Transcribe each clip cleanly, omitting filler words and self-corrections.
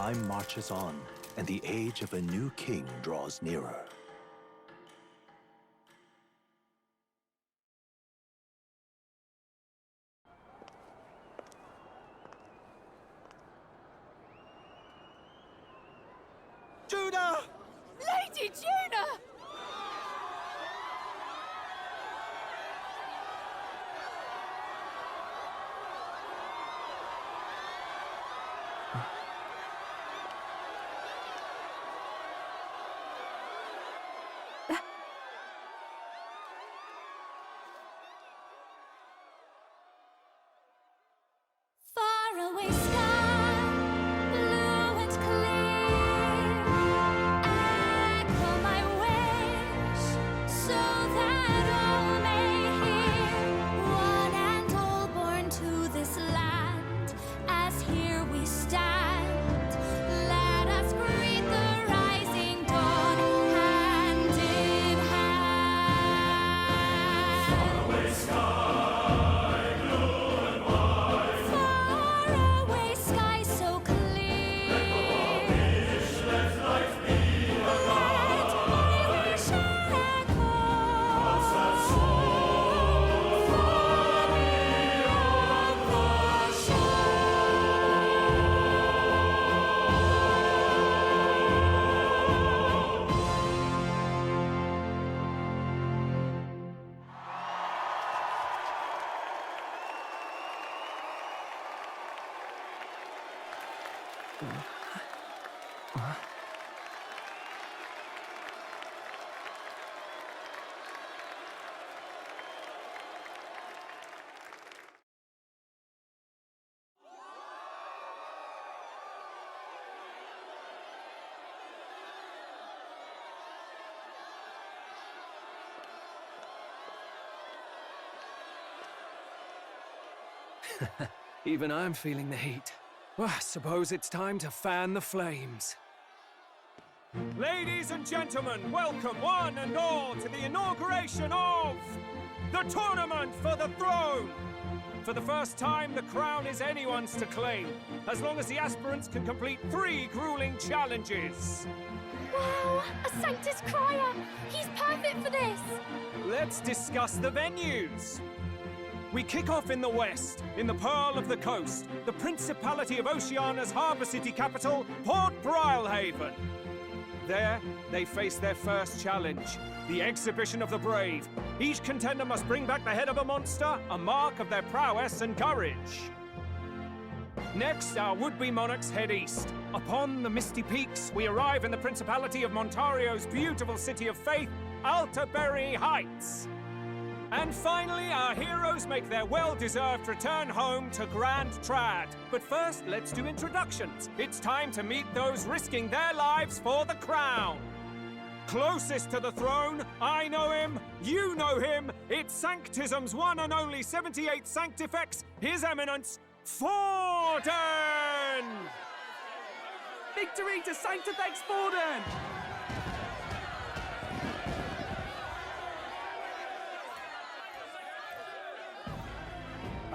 Time marches on, and the age of a new king draws nearer. Juna! Lady Juna! Faraway sky, blue and clear, echo my wish, so that all may hear. One and all born to this land, as here we stand. Let us greet the rising dawn, hand in hand. Faraway sky. Even I'm feeling the heat. Well, I suppose it's time to fan the flames. Ladies and gentlemen, welcome one and all to the inauguration of the Tournament for the Throne! For the first time, the crown is anyone's to claim, as long as the aspirants can complete 3 grueling challenges. Wow, a Sanctus Crier! He's perfect for this! Let's discuss the venues. We kick off in the west, in the Pearl of the Coast, the Principality of Oceania's harbour city capital, Port Brilehaven. There, they face their first challenge, the Exhibition of the Brave. Each contender must bring back the head of a monster, a mark of their prowess and courage. Next, our would-be monarchs head east. Upon the misty peaks, we arrive in the Principality of Montario's beautiful city of faith, Altaberry Heights. And finally, our heroes make their well-deserved return home to Grand Trad. But first, let's do introductions. It's time to meet those risking their lives for the crown. Closest to the throne, I know him, you know him. It's Sanctism's one and only 78th Sanctifex, His Eminence, Forden! Victory to Sanctifex Forden!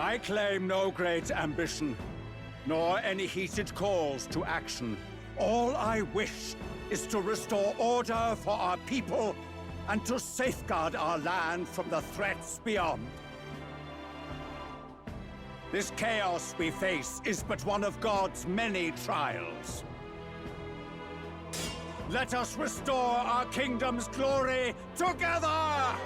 I claim no great ambition, nor any heated calls to action. All I wish is to restore order for our people and to safeguard our land from the threats beyond. This chaos we face is but one of God's many trials. Let us restore our kingdom's glory together!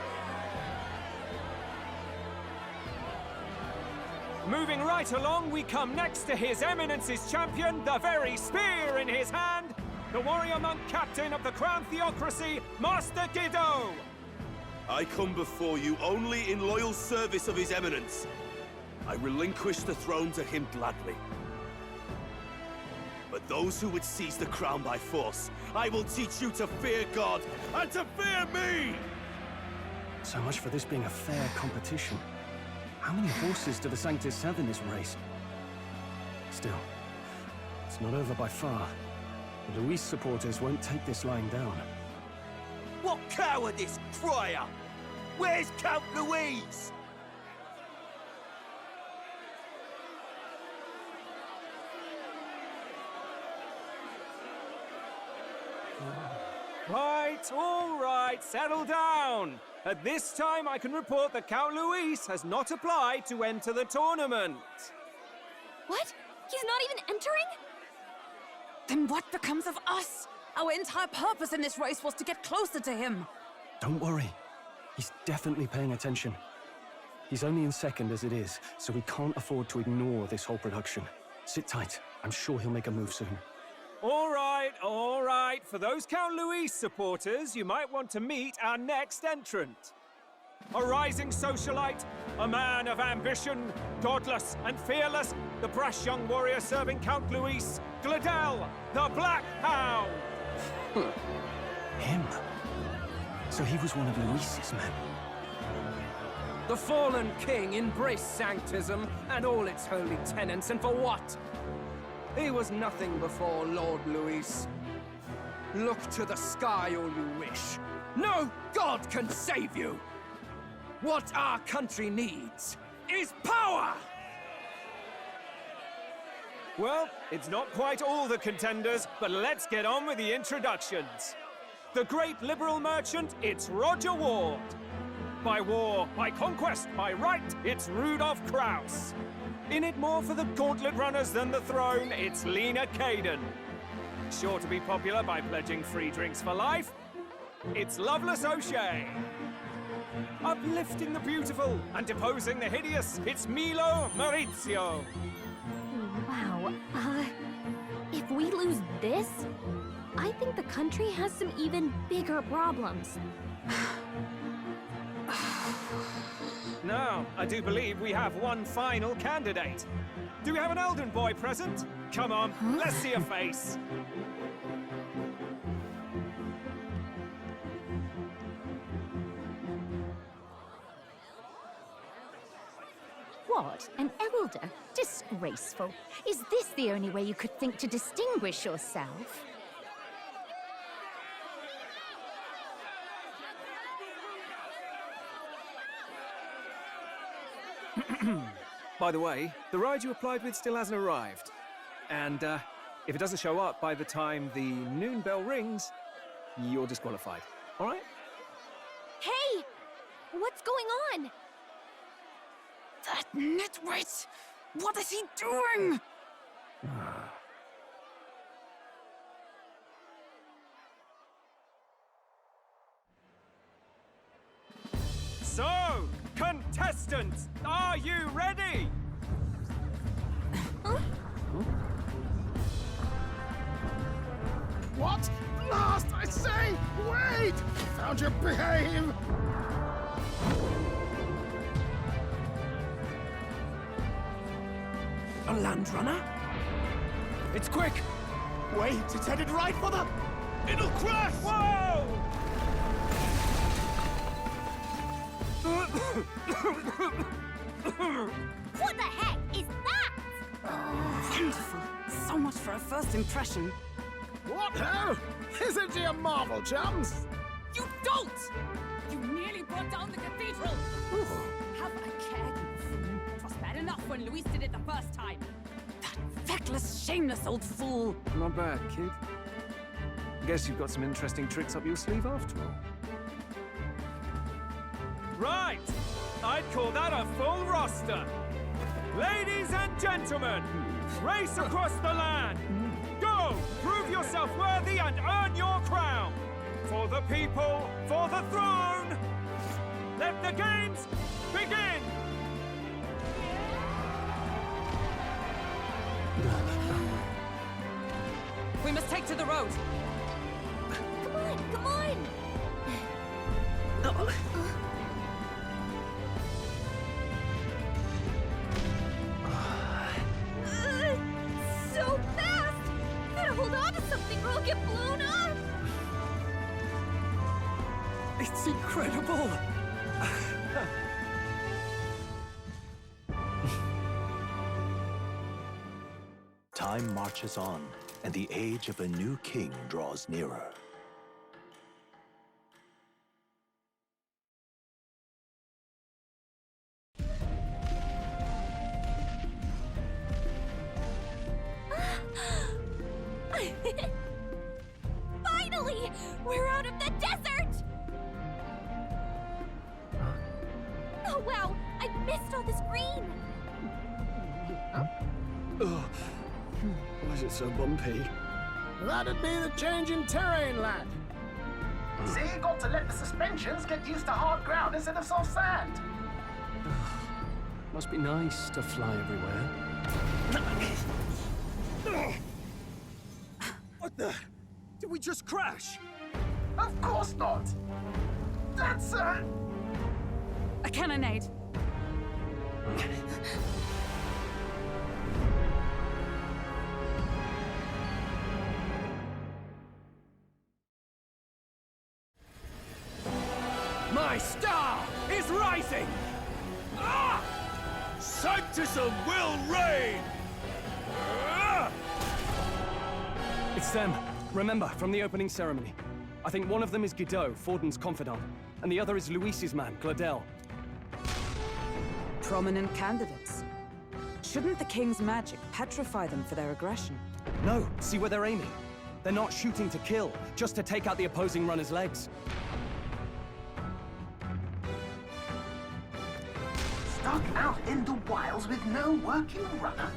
Moving right along, we come next to His Eminence's champion, the very spear in his hand, the warrior monk captain of the Crown Theocracy, Master Gideaux. I come before you only in loyal service of His Eminence. I relinquish the throne to him gladly. But those who would seize the crown by force, I will teach you to fear God and to fear me! So much for this being a fair competition. How many horses do the Sanctus have in this race? Still, it's not over by far. The Luis supporters won't take this lying down. What cowardice, Crier! Where's Count Louise? Right, all right, settle down. At this time, I can report that Count Luis has not applied to enter the tournament. What? He's not even entering? Then what becomes of us? Our entire purpose in this race was to get closer to him. Don't worry. He's definitely paying attention. He's only in second as it is, so we can't afford to ignore this whole production. Sit tight. I'm sure he'll make a move soon. All right, all right. For those Count Luis supporters, you might want to meet our next entrant. A rising socialite, a man of ambition, godless and fearless, the brash young warrior serving Count Luis, Gideaux, the Black Hound. Him? So he was one of Luis's men. The fallen king embraced sanctism and all its holy tenets, and for what? He was nothing before Lord Luis. Look to the sky all you wish. No god can save you! What our country needs is power! Well, it's not quite all the contenders, but let's get on with the introductions. The great liberal merchant, it's Roger Ward. By war, by conquest, by right, it's Rudolph Krauss. In it more for the gauntlet runners than the throne, it's Lena Caden. Sure to be popular by pledging free drinks for life, it's Loveless O'Shea. Uplifting the beautiful and deposing the hideous, it's Milo Maurizio. Wow. If we lose this, I think the country has some even bigger problems. Now, I do believe we have one final candidate. Do we have an Elden boy present? Come on, let's see a face. What? An elder? Disgraceful. Is this the only way you could think to distinguish yourself? By the way, the ride you applied with still hasn't arrived. And if it doesn't show up by the time the noon bell rings, you're disqualified. All right? Hey! What's going on? That nitwit! What is he doing? So, contestants, are you ready? What? Last, I say! Wait! Found your behave! A land runner? It's quick! Wait, it's headed right for the... It'll crash! Whoa! What the heck is that? Wonderful. So much for a first impression. What hell? Isn't he a marvel, chums? You don't! You nearly brought down the cathedral! Have a care, you fool. It was bad enough when Luis did it the first time. That feckless, shameless old fool. Not bad, kid. Guess you've got some interesting tricks up your sleeve after all. Right! I'd call that a full roster. Ladies and gentlemen, race across the land. Go! Prove yourself worthy and earn your crown. For the people, for the throne. Let the games begin! We must take to the road. Come on, come on! So fast! Better hold on to something or I'll get blown up! It's incredible! Time marches on, and the age of a new king draws nearer. Finally! Finally! We're out of the desert! Oh wow! I missed all this green! Ugh. Why is it so bumpy? That'd be the change in terrain, lad. See, you got to let the suspensions get used to hard ground instead of soft sand. Must be nice to fly everywhere. What the? Did we just crash? Of course not. That's a cannonade. My star is rising! Ah! Sanctism will reign! Ah! It's them. Remember, from the opening ceremony. I think one of them is Gideaux, Forden's confidant, and the other is Luis's man, Gideaux. Prominent candidates. Shouldn't the king's magic petrify them for their aggression? No, see where they're aiming. They're not shooting to kill, just to take out the opposing runner's legs. stuck out in the wilds with no working rudder.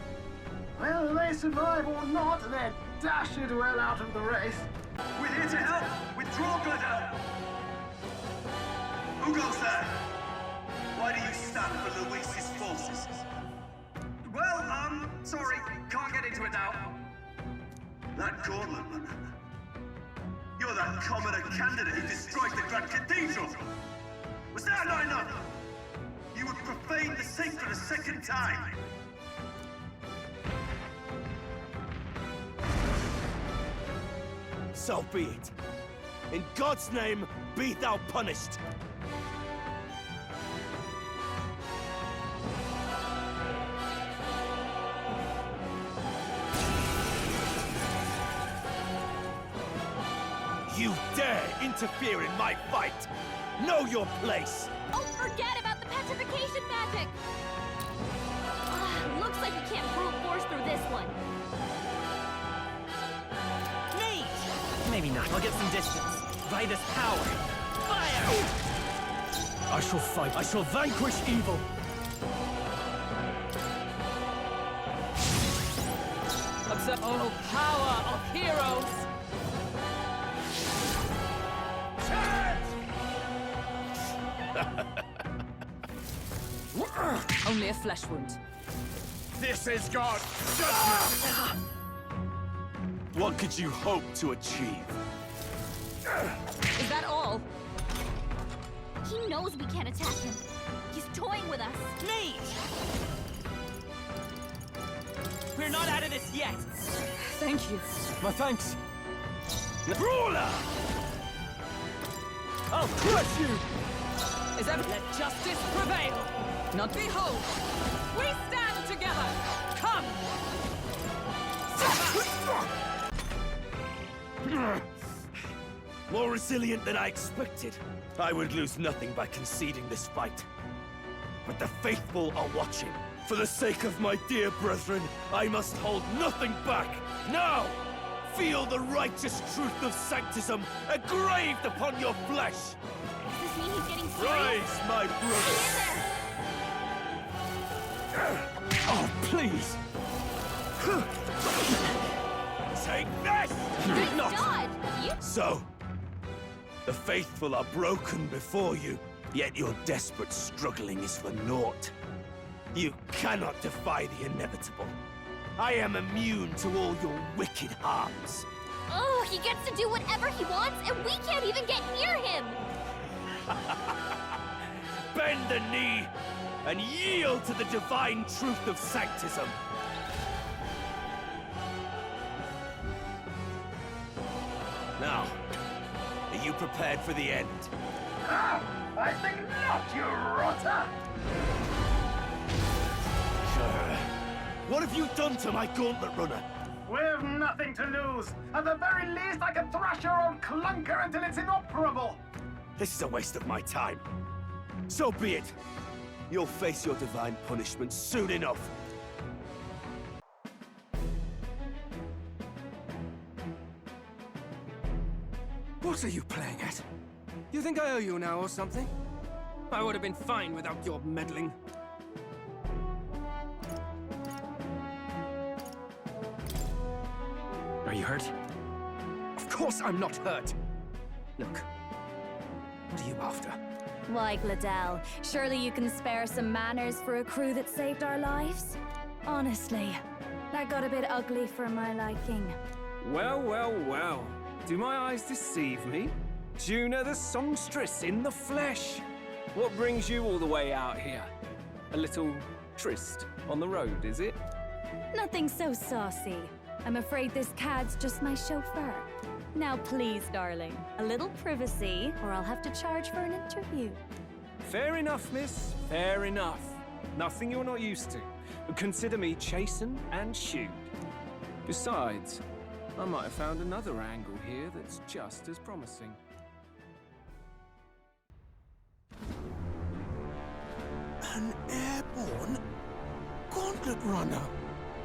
Whether they survive or not, they're dashed well out of the race. We're here to help! Withdraw, Gideaux! Who goes there? Why do you stand for Luis's forces? Well, sorry, can't get into it now. That gauntlet runner. You're that commoner candidate who destroyed the Grand Cathedral! Was that not enough? You would profane the sacred a second time! So be it. In God's name, be thou punished. You dare interfere in my fight! Know your place! Oh, forget about the petrification magic! Looks like we can't brute force through this one. Maybe not. I'll get some distance. By this power. Fire! I shall fight. I shall vanquish evil. Observe all power of heroes! Only a flesh wound. This is God's judgment! What could you hope to achieve? Is that all? He knows we can't attack him. He's toying with us. Mate! We're not out of this yet. Thank you. My thanks. Ruler! I'll crush you! Is ever let justice prevail? Not behold. We stand together. Come! More resilient than I expected. I would lose nothing by conceding this fight. But the faithful are watching. For the sake of my dear brethren, I must hold nothing back. Now, feel the righteous truth of sanctism engraved upon your flesh. Does this mean he's getting serious? Rise, my brothers. Oh, please! Take this! Good God! You... So, the faithful are broken before you, yet your desperate struggling is for naught. You cannot defy the inevitable. I am immune to all your wicked harms. Oh, he gets to do whatever he wants, and we can't even get near him! Bend the knee and yield to the divine truth of sanctism. Now, are you prepared for the end? Ah, I think not, you rotter! What have you done to my gauntlet runner? We've nothing to lose. At the very least, I can thrash your old clunker until it's inoperable. This is a waste of my time. So be it. You'll face your divine punishment soon enough. What are you playing at? You think I owe you now or something? I would have been fine without your meddling. Are you hurt? Of course I'm not hurt. Look, what are you after? Why, Gideaux, surely you can spare some manners for a crew that saved our lives? Honestly, that got a bit ugly for my liking. Well, well, well. Do my eyes deceive me? Juna the songstress in the flesh. What brings you all the way out here? A little tryst on the road, is it? Nothing so saucy. I'm afraid this cad's just my chauffeur. Now please, darling, a little privacy, or I'll have to charge for an interview. Fair enough, miss. Fair enough. Nothing you're not used to. Consider me chastened and shooed. Besides, I might have found another angle here that's just as promising. An airborne gauntlet runner.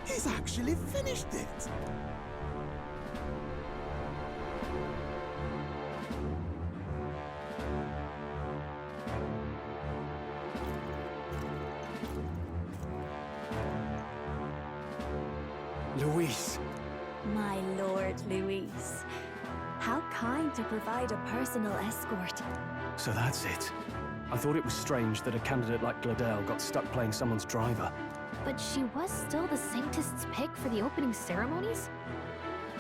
He's actually finished it. Luis. My Lord Luis. How kind to provide a personal escort. So that's it. I thought it was strange that a candidate like Gideaux got stuck playing someone's driver. But she was still the Sanctist's pick for the opening ceremonies?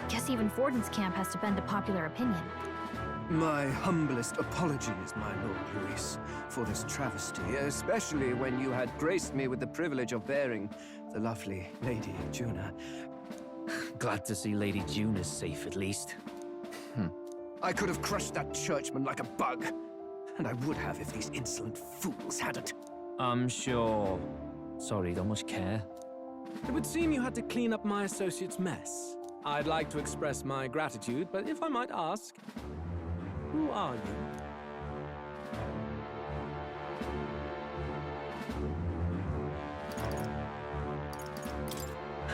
Guess even Forden's camp has to bend to popular opinion. My humblest apologies, my Lord Luis, for this travesty, especially when you had graced me with the privilege of bearing the lovely Lady Juna. Glad to see Lady Juna's safe, at least. I could have crushed that churchman like a bug. And I would have if these insolent fools hadn't. I'm sure. Sorry, don't much care. It would seem you had to clean up my associate's mess. I'd like to express my gratitude, but if I might ask, who are you?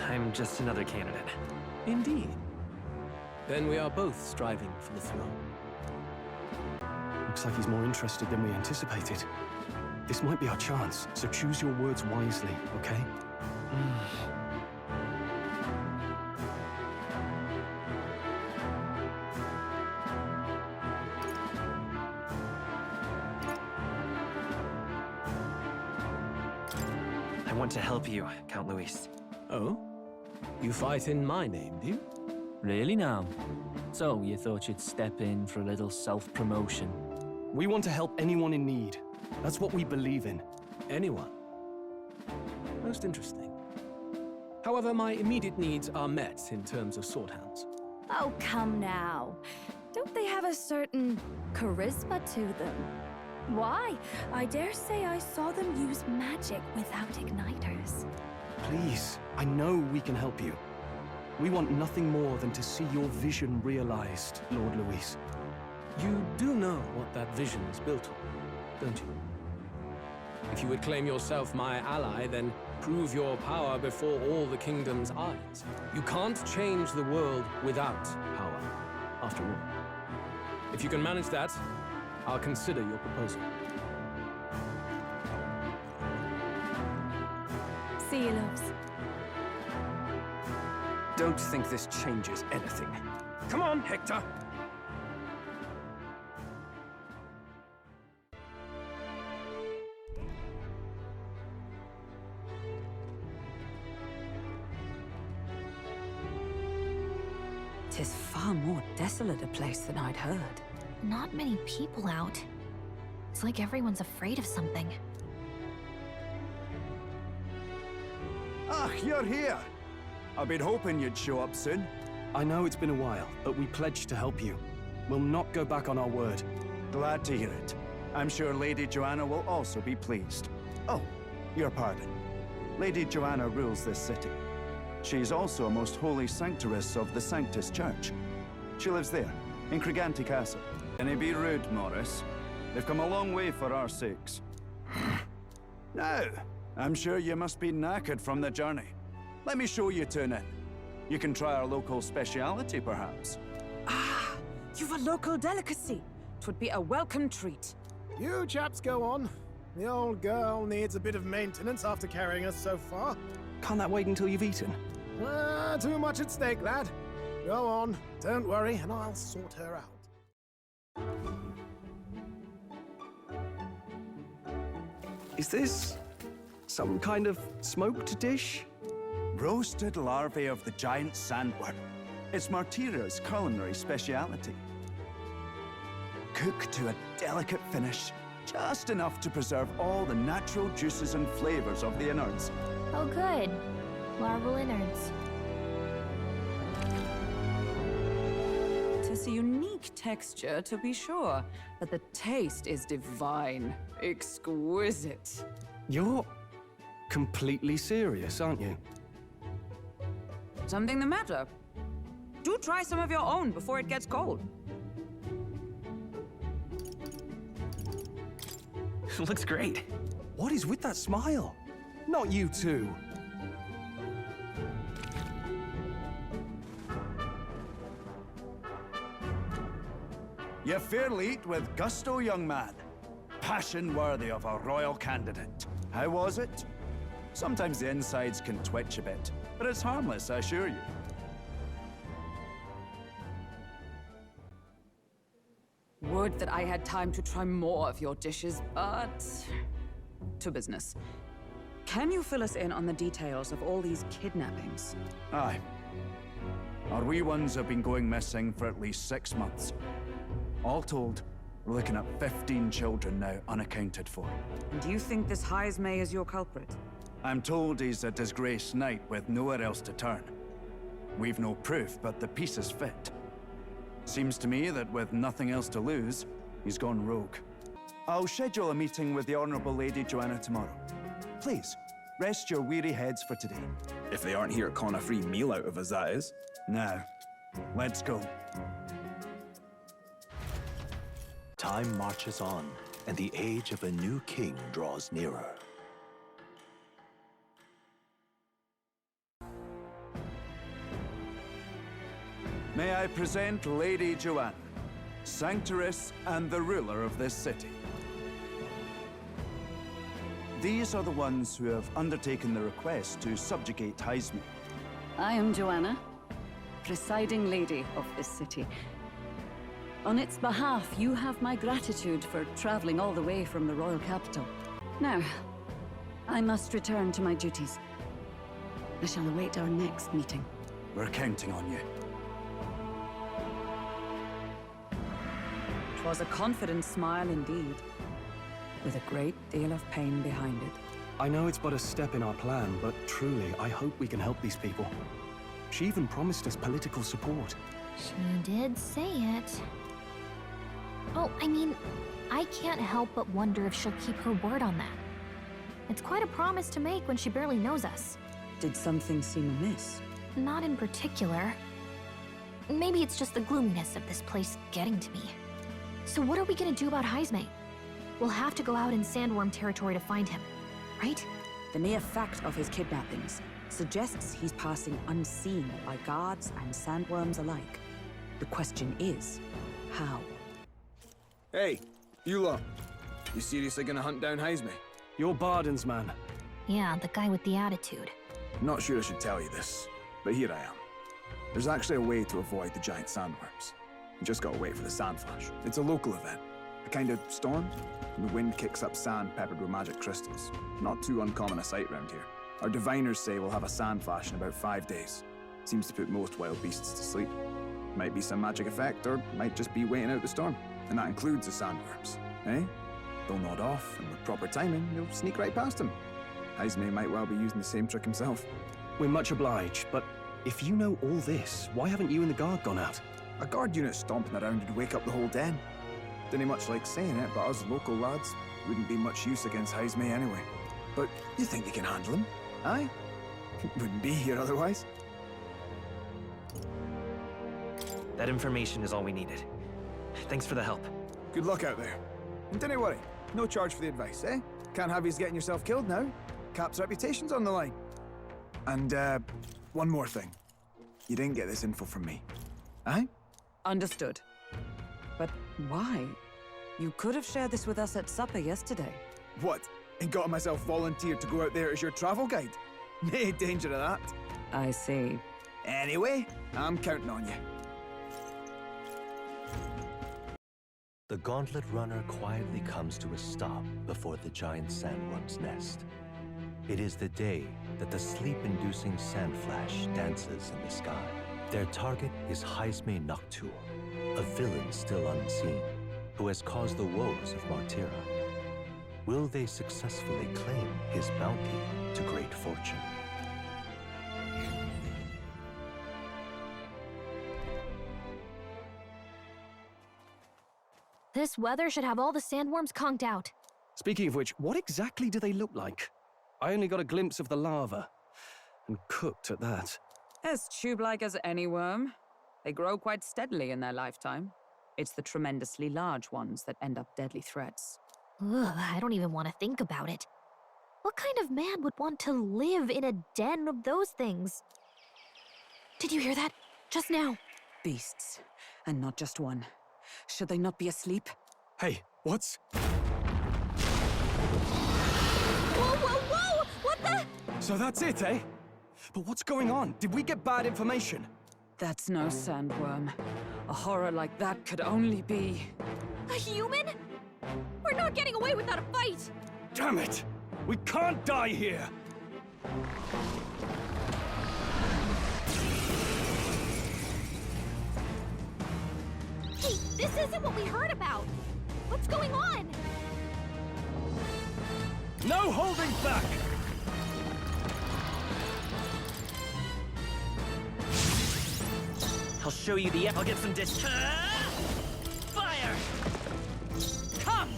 I'm just another candidate. Indeed. Then we are both striving for the throne. Looks like he's more interested than we anticipated. This might be our chance, so choose your words wisely, okay? I want to help you, Count Luis. Oh? You fight in my name, do you? Really now? So, you thought you'd step in for a little self-promotion? We want to help anyone in need. That's what we believe in. Anyone. Most interesting. However, my immediate needs are met in terms of swordhounds. Oh, come now. Don't they have a certain charisma to them? Why? I dare say I saw them use magic without igniters. Please, I know we can help you. We want nothing more than to see your vision realized, Lord Luis. You do know what that vision is built on, don't you? If you would claim yourself my ally, then prove your power before all the kingdom's eyes. You can't change the world without power, after all. If you can manage that, I'll consider your proposal. See you, loves. Don't think this changes anything. Come on, Hector! Tis far more desolate a place than I'd heard. Not many people out. It's like everyone's afraid of something. Ah, you're here! I've been hoping you'd show up soon. I know it's been a while, but we pledged to help you. We'll not go back on our word. Glad to hear it. I'm sure Lady Joanna will also be pleased. Oh, your pardon. Lady Joanna rules this city. She's also a most holy sanctoress of the Sanctus Church. She lives there, in Criganti Castle. Can he be rude, Morris? They've come a long way for our sakes. Now, I'm sure you must be knackered from the journey. Let me show you to an inn. You can try our local speciality, perhaps. You've a local delicacy. 'Twould be a welcome treat. You chaps go on. The old girl needs a bit of maintenance after carrying us so far. Can't that wait until you've eaten? Too much at stake, lad. Go on, don't worry, and I'll sort her out. Is this some kind of smoked dish? Roasted larvae of the giant sandworm. It's Martira's culinary speciality. Cooked to a delicate finish, just enough to preserve all the natural juices and flavors of the innards. Oh, good. Larval innards. Tis a unique texture, to be sure, but the taste is divine. Exquisite. You're completely serious, aren't you? Something the matter? Do try some of your own before it gets cold. Looks great. What is with that smile? Not you two. You fairly eat with gusto, young man. Passion worthy of a royal candidate. How was it? Sometimes the insides can twitch a bit, but it's harmless, I assure you. Would that I had time to try more of your dishes, but... to business. Can you fill us in on the details of all these kidnappings? Aye. Our wee ones have been going missing for at least 6 months. All told, we're looking at 15 children now unaccounted for. And do you think this Heismay is your culprit? I'm told he's a disgraced knight with nowhere else to turn. We've no proof, but the pieces fit. Seems to me that with nothing else to lose, he's gone rogue. I'll schedule a meeting with the Honourable Lady Joanna tomorrow. Please, rest your weary heads for today. If they aren't here to con a free meal out of us, that is. Now, let's go. Time marches on, and the age of a new king draws nearer. May I present Lady Joanna, Sanctoress and the ruler of this city. These are the ones who have undertaken the request to subjugate Heismay. I am Joanna, presiding lady of this city. On its behalf, you have my gratitude for traveling all the way from the royal capital. Now, I must return to my duties. I shall await our next meeting. We're counting on you. 'Twas a confident smile indeed, with a great deal of pain behind it. I know it's but a step in our plan, but truly, I hope we can help these people. She even promised us political support. She did say it. Oh, I mean, I can't help but wonder if she'll keep her word on that. It's quite a promise to make when she barely knows us. Did something seem amiss? Not in particular. Maybe it's just the gloominess of this place getting to me. So what are we gonna do about Heismay? We'll have to go out in Sandworm territory to find him, right? The mere fact of his kidnappings suggests he's passing unseen by guards and sandworms alike. The question is, how? Hey, you lot. You seriously gonna hunt down Heismay? You're Barden's man. Yeah, the guy with the attitude. Not sure I should tell you this, but here I am. There's actually a way to avoid the giant sandworms. You just gotta wait for the sand flash. It's a local event. A kind of storm. And the wind kicks up sand peppered with magic crystals. Not too uncommon a sight around here. Our diviners say we'll have a sand flash in about 5 days. Seems to put most wild beasts to sleep. Might be some magic effect, or might just be waiting out the storm. And that includes the sandworms, eh? They'll nod off, and with proper timing, you'll sneak right past them. Heismay might well be using the same trick himself. We're much obliged, but if you know all this, why haven't you and the guard gone out? A guard unit stomping around would wake up the whole den. Didn't much like saying it, but us local lads wouldn't be much use against Heismay anyway. But you think you can handle him? Aye? Wouldn't be here otherwise. That information is all we needed. Thanks for the help. Good luck out there. And don't worry, no charge for the advice, eh? Can't have yous getting yourself killed now. Cap's reputation's on the line. And, one more thing. You didn't get this info from me. Aye? Understood. But why? You could have shared this with us at supper yesterday. What? And got myself volunteered to go out there as your travel guide? No danger of that. I see. Anyway, I'm counting on you. The gauntlet runner quietly comes to a stop before the giant sandworm's nest. It is the day that the sleep-inducing sand flash dances in the sky. Their target is Heismay Noctur, a villain still unseen, who has caused the woes of Martira. Will they successfully claim his bounty to great fortune? This weather should have all the sandworms conked out. Speaking of which, what exactly do they look like? I only got a glimpse of the larva. And cooked at that. As tube-like as any worm. They grow quite steadily in their lifetime. It's the tremendously large ones that end up deadly threats. Ugh, I don't even want to think about it. What kind of man would want to live in a den of those things? Did you hear that? Just now. Beasts. And not just one. Should they not be asleep? Hey, what's... Whoa, whoa, whoa! What the... So that's it, eh? But what's going on? Did we get bad information? That's no sandworm. A horror like that could only be... A human? We're not getting away without a fight! Damn it! We can't die here! Hey, this isn't what we heard about! What's going on? No holding back! I'll show you the... I'll get some distance. Fire! Come!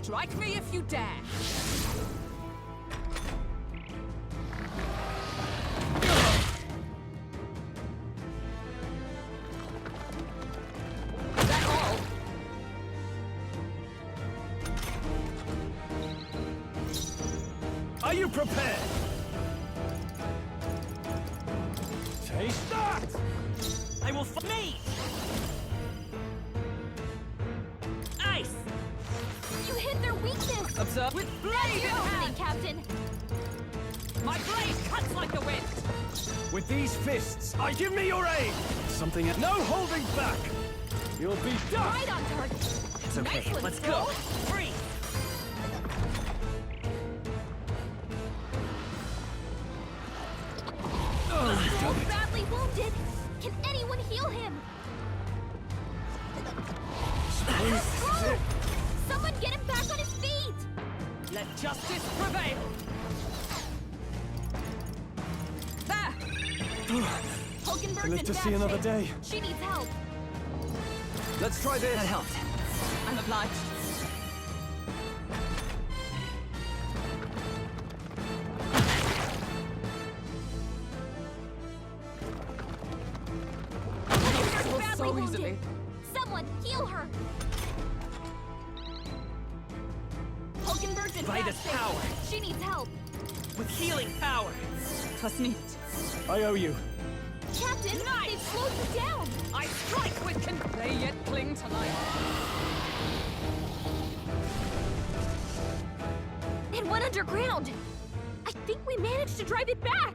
Strike me if you dare! Is that all? Are you prepared? Taste that! I will me! Ice! You hit their weakness! Observe with blade That's in your hand! opening, Captain! My blade cuts like the wind! With these fists, give me your aim! Something... No holding back! You'll be done! Right on target! It's okay, Nice one, let's Scroll. go! Free! Scroll's badly wounded! Can anyone heal him? Scroll! Someone get him back on his feet! Let justice prevail! There! Hulkenberg's Live in to bad see another shape. day. She needs help. Let's try this! That helped. I'm obliged. Hulkenberg's badly so wounded. easily. Someone heal her! Hulkenberg's in By bad this shape. power. She needs help. With healing power. Was nicht. I owe you. Captain, Nice. they've slowed you down! I strike with they yet cling to life. It went underground! I think we managed to drive it back!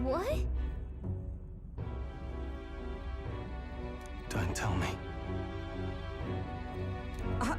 What? Don't tell me. Huh?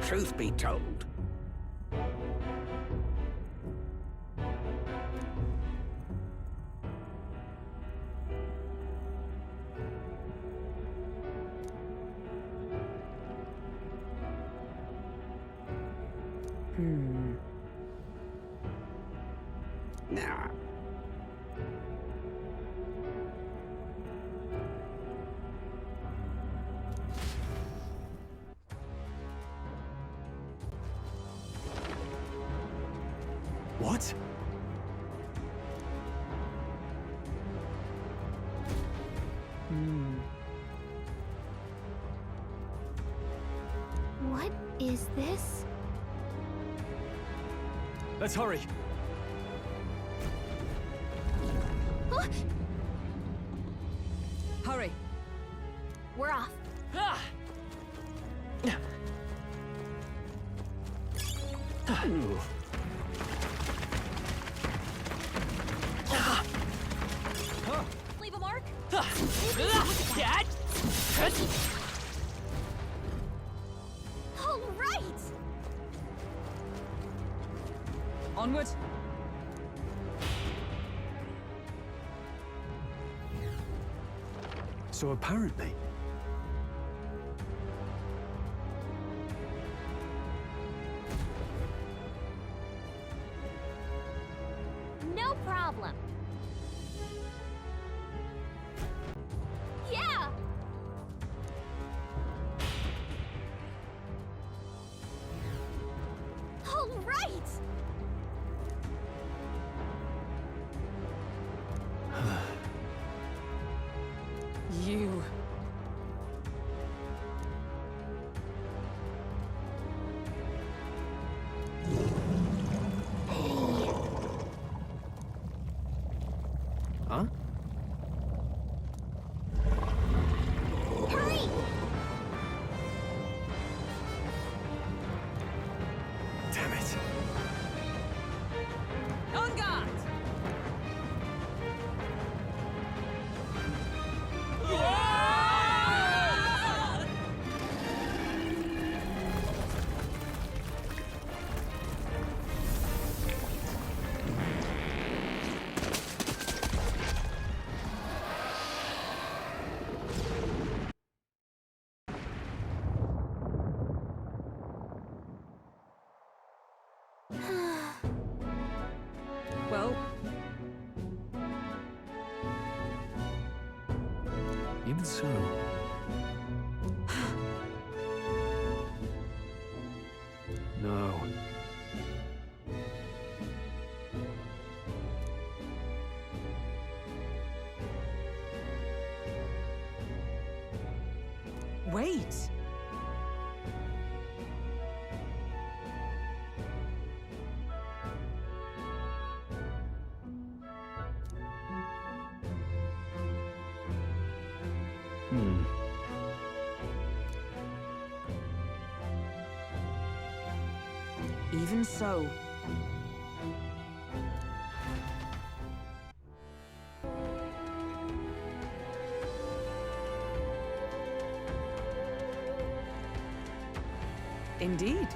truth be told. Nah. What? What is this? Let's hurry. Hurry. We're off. Leave a mark? All right! Onward. So apparently... No problem. Yeah! All right! You. Huh? Hurry! Damn it. On guard! Well, Even so... No. Wait! Even so. Indeed.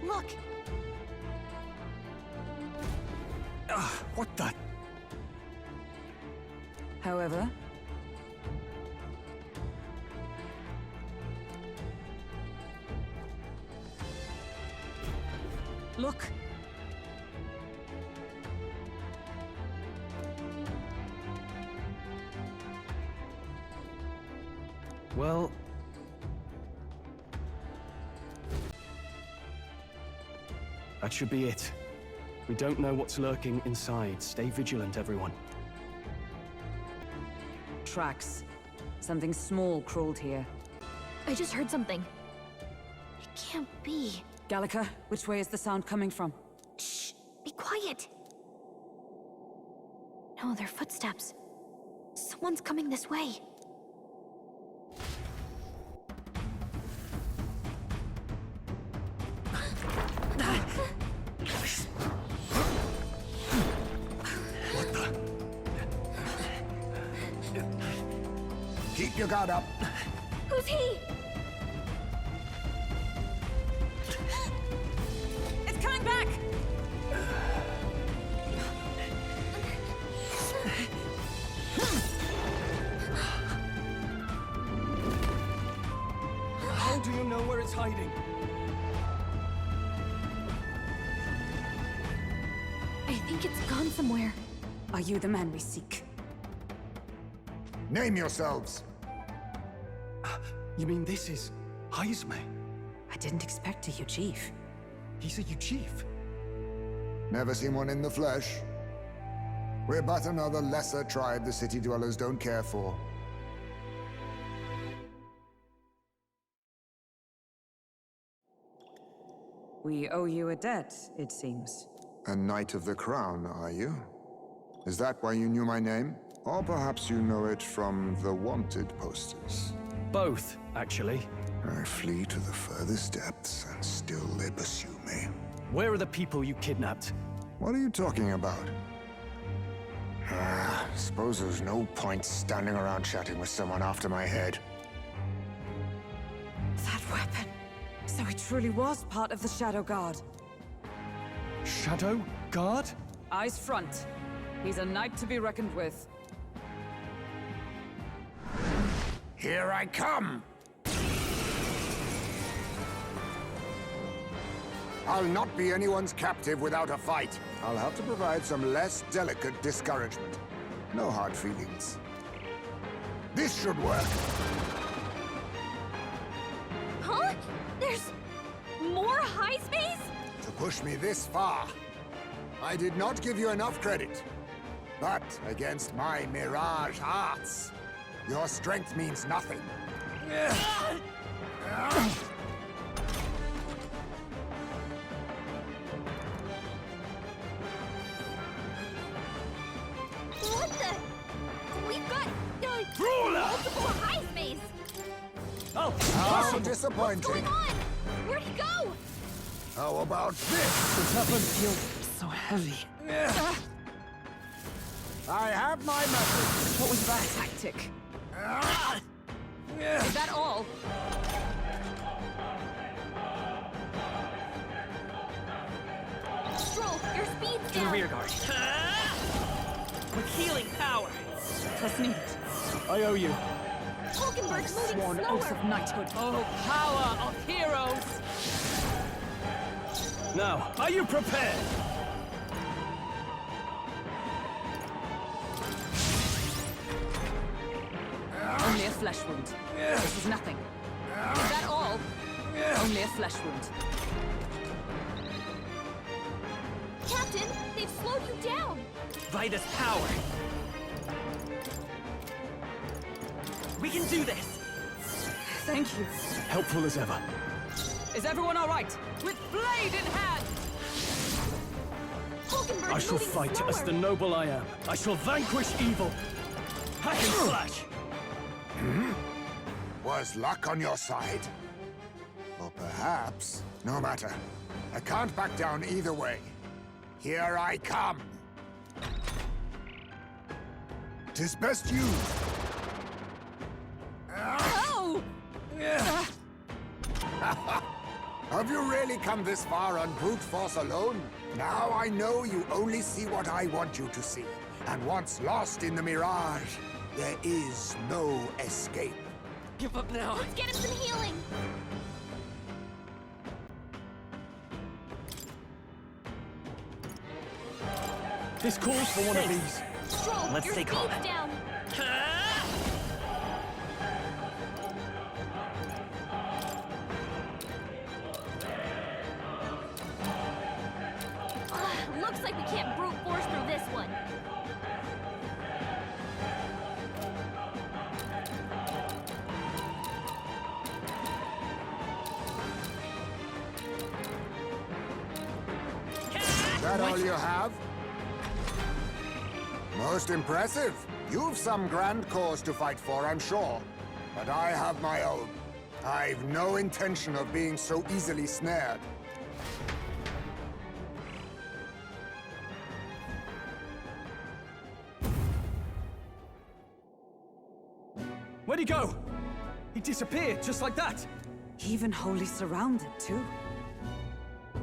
Look! What the... However, look. Well... That should be it. We don't know what's lurking inside. Stay vigilant, everyone. Tracks. Something small crawled here. I just heard something. It can't be. Gallica, which way is the sound coming from? Shh! Be quiet! No, they're footsteps. Someone's coming this way. What the... your guard up. Who's he? It's coming back! How do you know where it's hiding? I think it's gone somewhere. Are you the man we seek? Name yourselves. You mean this is Heismay? I didn't expect a Uchief. He's a Uchief. Never seen one in the flesh. We're but another lesser tribe the city dwellers don't care for. We owe you a debt, it seems. A Knight of the Crown, are you? Is that why you knew my name? Or perhaps you know it from the wanted posters? Both, actually. I flee to the furthest depths, and still they pursue me. Where are the people you kidnapped? What are you talking about? Suppose there's no point standing around chatting with someone after my head. That weapon! So he truly was part of the Shadow Guard. Shadow Guard? Eyes front. He's a knight to be reckoned with. Here I come! I'll not be anyone's captive without a fight. I'll have to provide some less delicate discouragement. No hard feelings. This should work. Huh? There's more Heismays? To push me this far, I did not give you enough credit. But against my mirage arts, your strength means nothing. What the? We've got multiple Heismays. How What's disappointing. going on? Where'd he go? How about this? What happened? So heavy. I have my message. What was that tactic? Is that all? Stroll, your speed's To the down. rear guard. With healing power. Trust me. I owe you. Hulkenberg's moving Sworn slower. oath of knighthood. Oh, power of heroes! Now, are you prepared? Only a flesh wound. This is nothing. Is that all? Only a flesh wound. Captain, they've slowed you down. By this power. We can do this. Thank you. Helpful as ever. Is everyone all right? With blade in hand! Hulkenberg's I shall moving fight slower. as the noble I am. I shall vanquish evil. Hack and slash. Was luck on your side? Or perhaps, no matter. I can't back down either way. Here I come. 'Tis best you. Oh! Have you really come this far on brute force alone? Now I know you only see what I want you to see. And once lost in the mirage, there is no escape. Give up now. Let's get him some healing. This calls for one of these. Stroll, Let's your stay calm. speed's down. Looks like we can't brute force through this one. That all you have? Most impressive. You've some grand cause to fight for, I'm sure. But I have my own. I've no intention of being so easily snared. Where he go? He disappeared, just like that. Even wholly surrounded, too.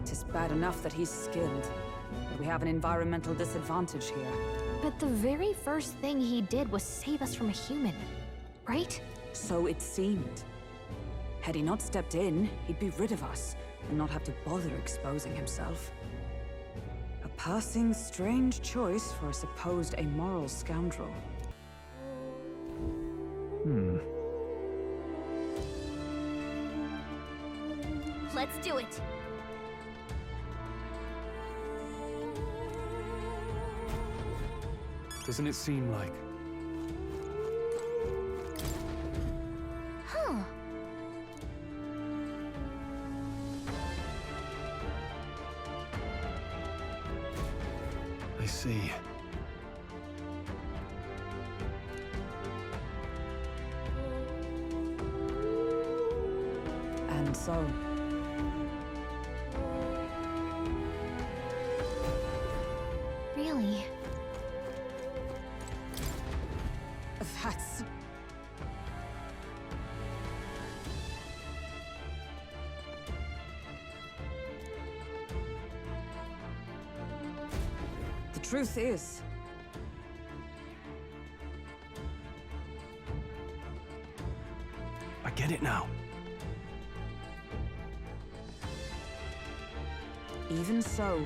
Tis bad enough that he's skilled, but we have an environmental disadvantage here. But the very first thing he did was save us from a human, right? So it seemed. Had he not stepped in, he'd be rid of us, and not have to bother exposing himself. A passing, strange choice for a supposed amoral scoundrel. Let's do it. Doesn't it seem like... Huh. I see. And so... Really? That's... The truth is... I get it now. Even so...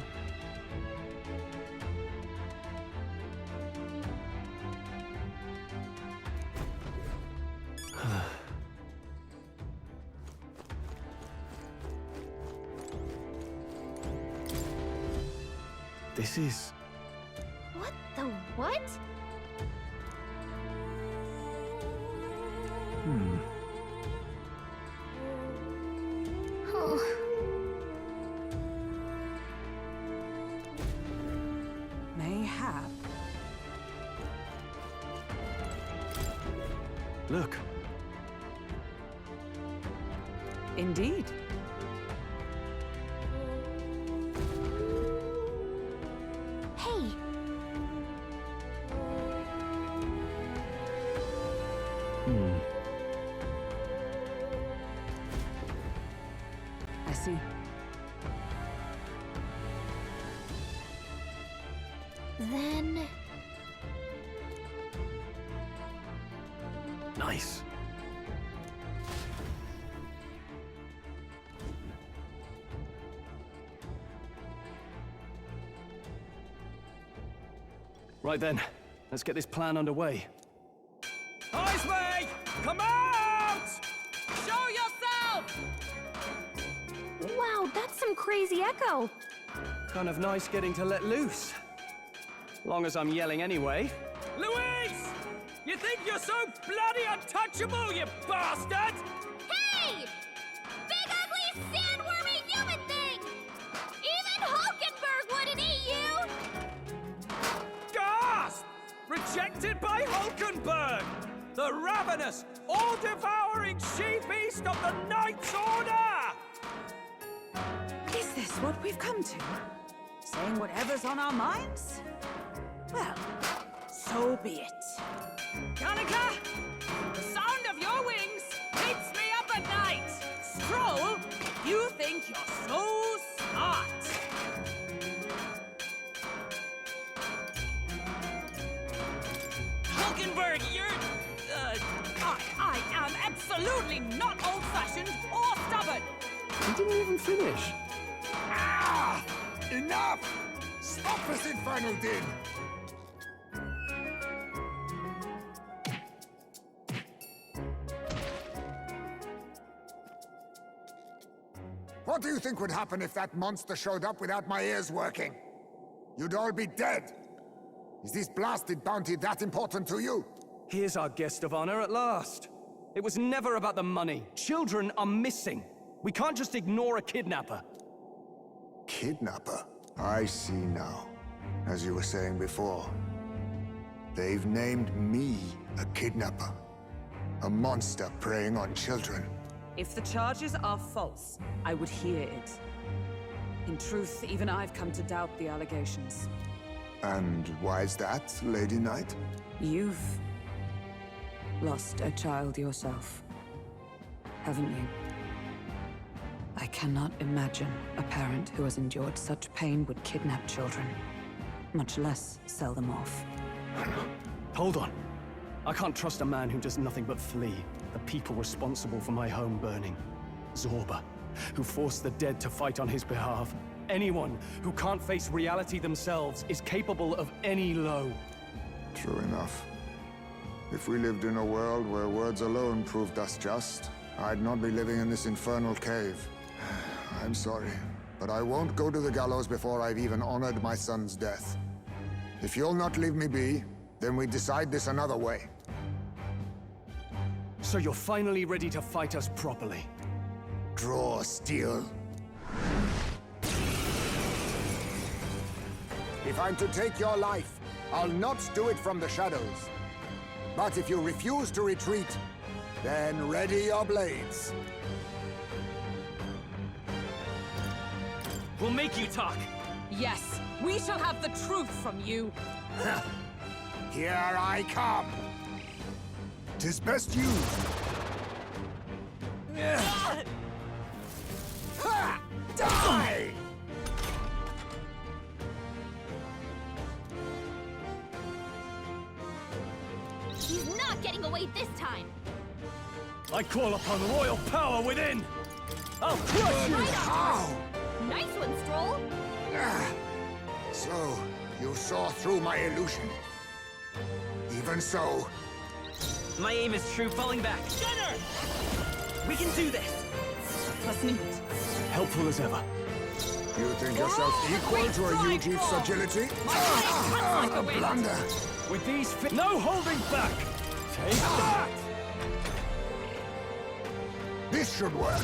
This is... What the what? Oh. Mayhap. Look. Indeed. Hey. I see. Then... Nice. Right then, let's get this plan underway. Heismay! Come out! Show yourself! Wow, that's some crazy echo. Kind of nice getting to let loose. Long as I'm yelling anyway. Louise! You think you're so bloody untouchable, you bastard? Hey! Big ugly sandwormy human thing! Even Hulkenberg wouldn't eat you! Gasp! Rejected by Hulkenberg! The ravenous, all-devouring she-beast of the Knight's Order! Is this what we've come to? Saying whatever's on our minds? Well, so be it. Kanika! The sound of your wings keeps me up at night! Stroll, you think you're so smart! Hulkenberg, you're... I am absolutely not old-fashioned or stubborn! He didn't even finish. Ah! Enough! Stop this infernal din! What do you think would happen if that monster showed up without my ears working? You'd all be dead. Is this blasted bounty that important to you? Here's our guest of honor at last. It was never about the money. Children are missing. We can't just ignore a kidnapper. Kidnapper? I see now. As you were saying before, they've named me a kidnapper. A monster preying on children. If the charges are false, I would hear it. In truth, even I've come to doubt the allegations. And why is that, Lady Knight? You've lost a child yourself, haven't you? I cannot imagine a parent who has endured such pain would kidnap children, much less sell them off. Hold on. I can't trust a man who does nothing but flee the people responsible for my home burning. Zorba, who forced the dead to fight on his behalf. Anyone who can't face reality themselves is capable of any low. True enough. If we lived in a world where words alone proved us just, I'd not be living in this infernal cave. I'm sorry, but I won't go to the gallows before I've even honored my son's death. If you'll not leave me be, then we decide this another way. So you're finally ready to fight us properly? Draw steel. If I'm to take your life, I'll not do it from the shadows. But if you refuse to retreat, then ready your blades. We'll make you talk. Yes, we shall have the truth from you. Here I come. 'Tis best used. Ha! Die! He's not getting away this time. I call upon royal power within! I'll crush you! How? Nice one, Stroll. So, you saw through my illusion. Even so... My aim is true, falling back. Gunner! We can do this! Let's meet. Helpful as ever. You think yourself equal to a Yuji's agility? A blunder! With these no holding back! Take that! This should work.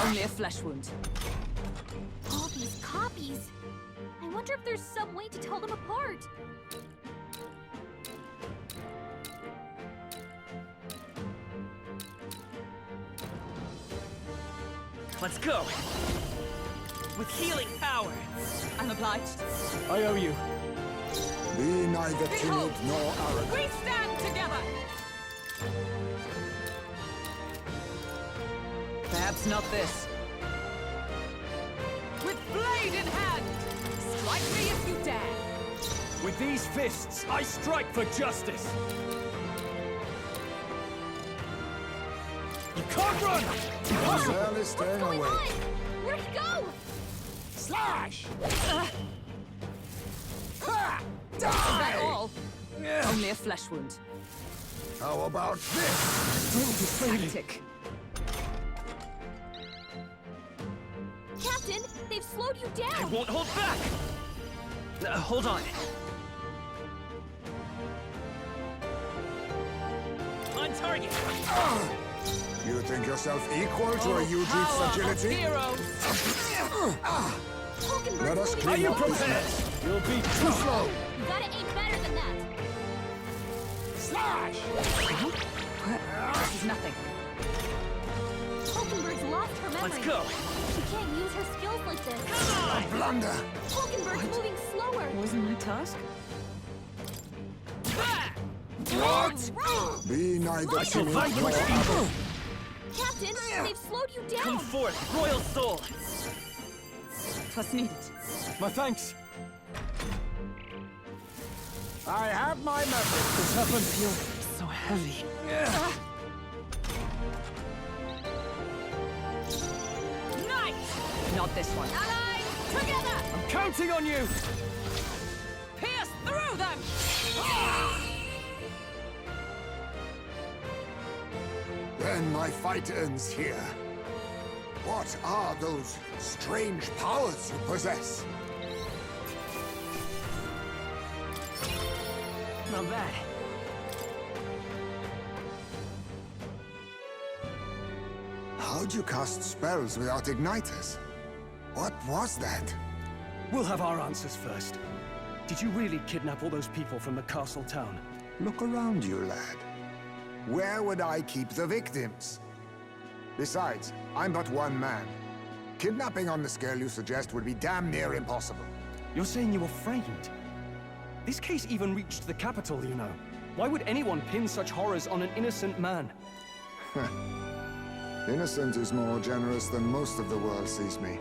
Only a flesh wound. All these copies. I wonder if there's some way to tell them apart. Let's go! With healing power! I'm obliged. I owe you. Be neither timid nor arrogant. We stand together! Perhaps not this. With blade in hand! Strike me if you dare! With these fists, I strike for justice! You can't run! Well, is staying away. Where'd he go? Slash! Ha! Is that all? Only a flesh wound. How about this? Tactic. Captain, they've slowed you down. I won't hold back! Hold on. On target! You think yourself equal to a Yuji's agility? Let us clean up this mess. You'll be too slow! You gotta aim better than that. Slash! This is nothing. Hulkenberg's lost her memory. Let's go! She can't use her skills like this. A blunder! Hulkenberg's moving slower. Wasn't my task? What? Be neither timid nor arrogant. Captain, they've slowed you down. Come forth, royal soul! What's needed? My thanks! I have my memory. This happened. So heavy. Nice! Not this one. Allies, together! I'm counting on you! Pierce through them! Then my fight ends here. What are those strange powers you possess? Not bad. How'd you cast spells without igniters? What was that? We'll have our answers first. Did you really kidnap all those people from the castle town? Look around you, lad. Where would I keep the victims? Besides, I'm but one man. Kidnapping on the scale you suggest would be damn near impossible. You're saying you were framed? This case even reached the capital, you know. Why would anyone pin such horrors on an innocent man? Innocent is more generous than most of the world sees me.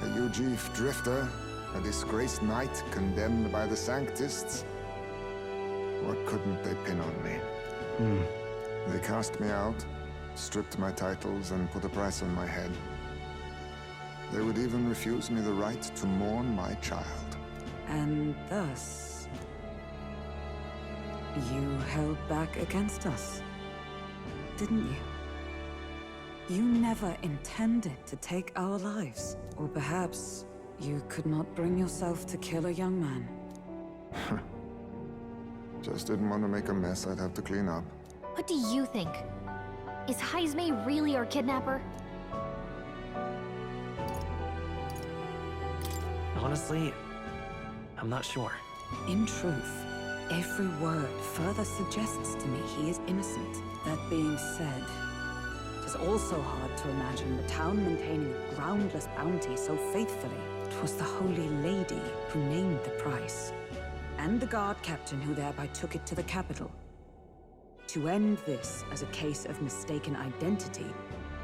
A Ujif drifter, a disgraced knight condemned by the Sanctists. What couldn't they pin on me? They cast me out, stripped my titles, and put a price on my head. They would even refuse me the right to mourn my child. And thus, you held back against us, didn't you? You never intended to take our lives. Or perhaps you could not bring yourself to kill a young man. Just didn't want to make a mess I'd have to clean up. What do you think? Is Heismay really our kidnapper? Honestly, I'm not sure. In truth, every word further suggests to me he is innocent. That being said, it is also hard to imagine the town maintaining a groundless bounty so faithfully. It was the Holy Lady who named the price, and the guard captain who thereby took it to the capital. To end this as a case of mistaken identity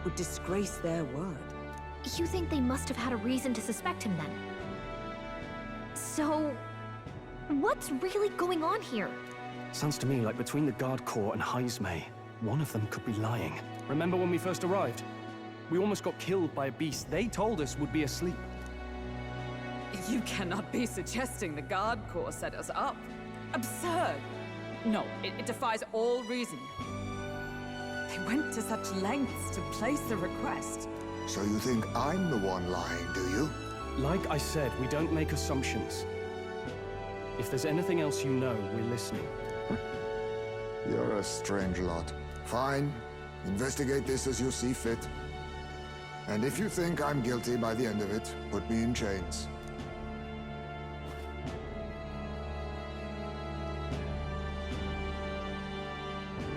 would disgrace their word. You think they must have had a reason to suspect him then? So, what's really going on here? Sounds to me like between the Guard Corps and Heismay, one of them could be lying. Remember when we first arrived? We almost got killed by a beast they told us would be asleep. You cannot be suggesting the Guard Corps set us up. Absurd! No, it defies all reason. They went to such lengths to place the request. So you think I'm the one lying, do you? Like I said, we don't make assumptions. If there's anything else you know, we're listening. You're a strange lot. Fine. Investigate this as you see fit. And if you think I'm guilty by the end of it, put me in chains.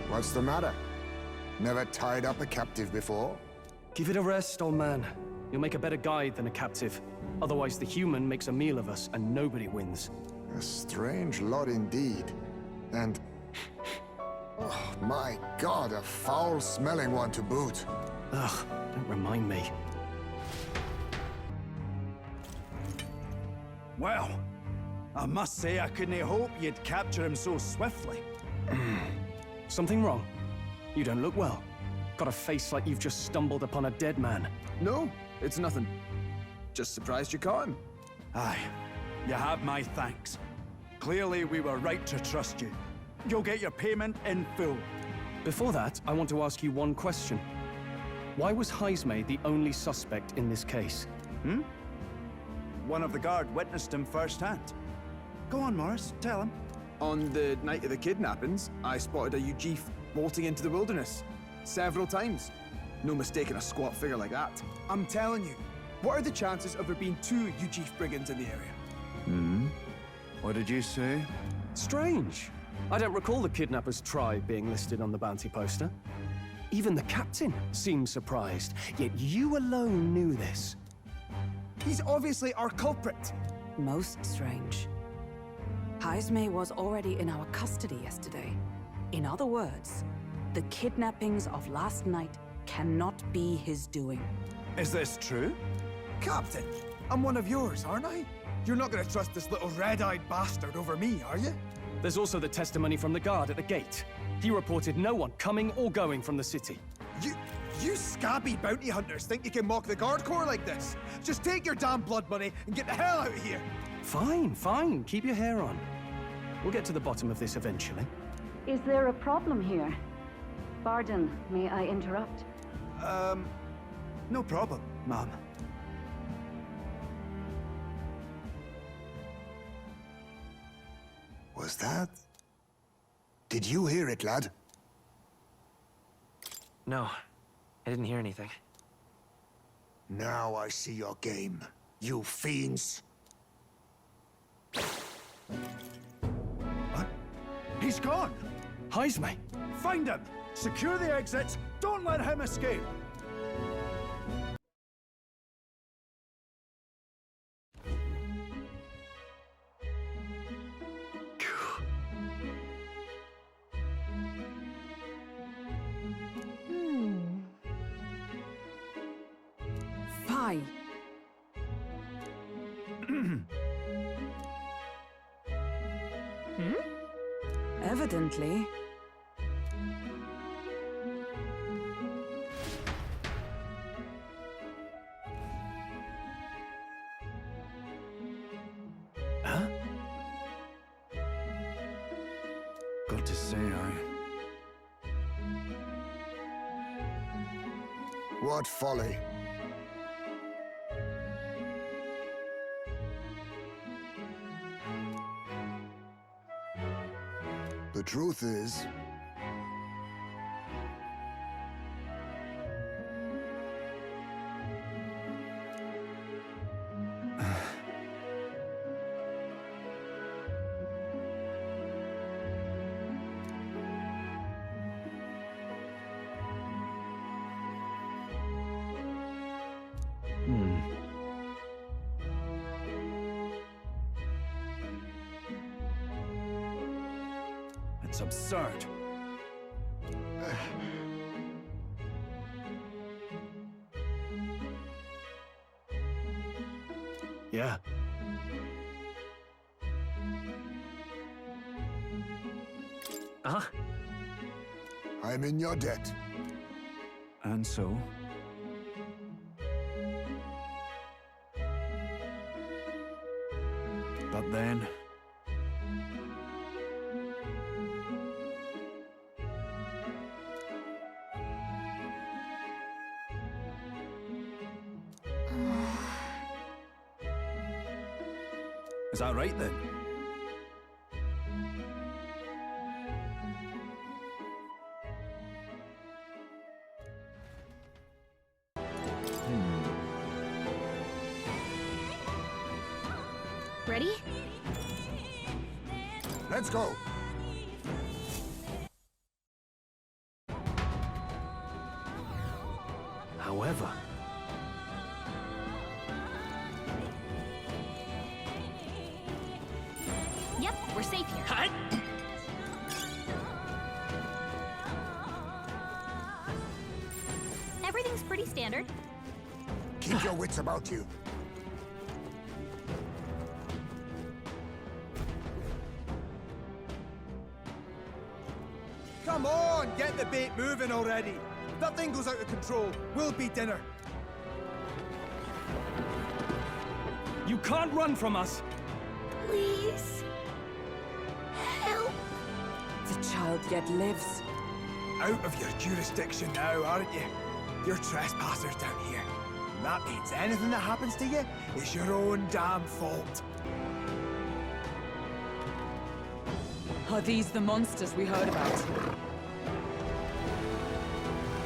What's the matter? Never tied up a captive before? Give it a rest, old man. You'll make a better guide than a captive. Otherwise, the human makes a meal of us, and nobody wins. A strange lot indeed. And... oh, my God, a foul-smelling one to boot. Ugh, don't remind me. Well, I must say I couldn't hope you'd capture him so swiftly. Something wrong? You don't look well. Got a face like you've just stumbled upon a dead man. No, it's nothing. Just surprised you caught him. Aye, you have my thanks. Clearly we were right to trust you. You'll get your payment in full. Before that, I want to ask you one question. Why was Heismay the only suspect in this case? One of the guard witnessed him firsthand. Go on, Morris, tell him. On the night of the kidnappings, I spotted a Ujif bolting into the wilderness. Several times. No mistaking a squat figure like that. I'm telling you, what are the chances of there being 2 Ujif brigands in the area? What did you say? Strange. I don't recall the kidnapper's tribe being listed on the bounty poster. Even the captain seemed surprised, yet you alone knew this. He's obviously our culprit. Most strange. Heismay was already in our custody yesterday. In other words, the kidnappings of last night cannot be his doing. Is this true? Captain, I'm one of yours, aren't I? You're not gonna trust this little red-eyed bastard over me, are you? There's also the testimony from the guard at the gate. He reported no one coming or going from the city. You scabby bounty hunters think you can mock the Guard Corps like this? Just take your damn blood money and get the hell out of here! Fine, fine. Keep your hair on. We'll get to the bottom of this eventually. Is there a problem here? Pardon, may I interrupt? No problem, ma'am. Was that? Did you hear it, lad? No, I didn't hear anything. Now I see your game, you fiends. What? He's gone! Heismay! Find him! Secure the exits! Don't let him escape! Why? Evidently. Huh? Got to say, What folly. The truth is, it's absurd. Yeah. I'm in your debt. And so? But then... Is that right then? Ready? Let's go. However... Yep, we're safe here. Everything's pretty standard. Keep your wits about you. Come on, get the bait moving already. If that thing goes out of control, we'll be dinner. You can't run from us! Please. Help. The child yet lives. Out of your jurisdiction now, aren't you? You're trespassers down here. And that means anything that happens to you is your own damn fault. Are these the monsters we heard about?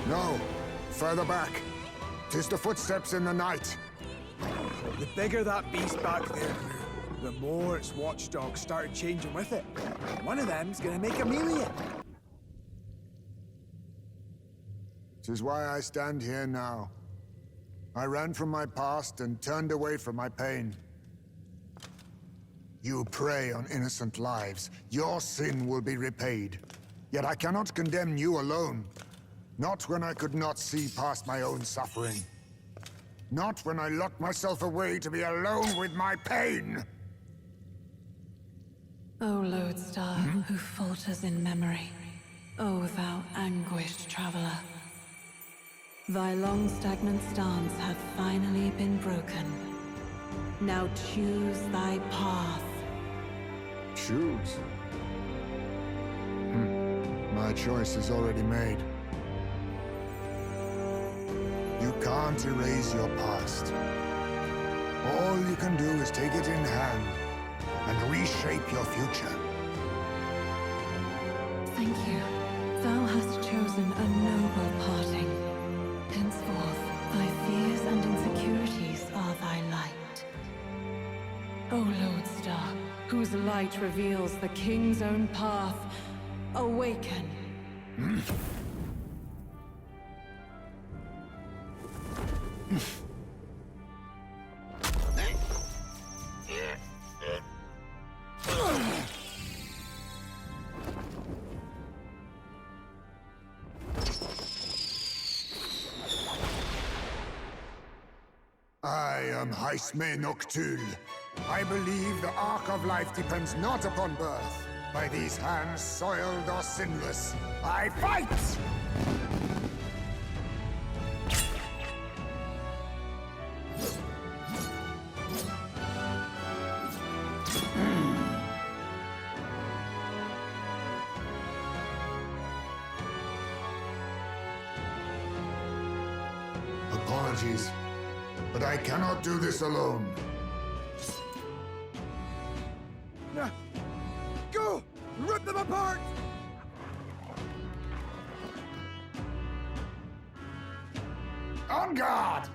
No. Further back. 'Tis the footsteps in the night. The bigger that beast back there grew, the more its watchdogs started changing with it. One of them's gonna make a meal of you. 'Tis why I stand here now. I ran from my past and turned away from my pain. You prey on innocent lives. Your sin will be repaid. Yet I cannot condemn you alone. Not when I could not see past my own suffering. Not when I locked myself away to be alone with my pain. O lodestar, who falters in memory, O thou anguished traveler. Thy long stagnant stance hath finally been broken. Now choose thy path. Choose? My choice is already made. You can't erase your past. All you can do is take it in hand and reshape your future. Thank you. Thou hast chosen a noble parting. Henceforth, thy fears and insecurities are thy light. O lodestar, whose light reveals the king's own path, awaken. I am Heismay Noctul. I believe the arc of life depends not upon birth. By these hands, soiled or sinless, I fight! Apologies, but I cannot do this alone. Go! Rip them apart! On guard!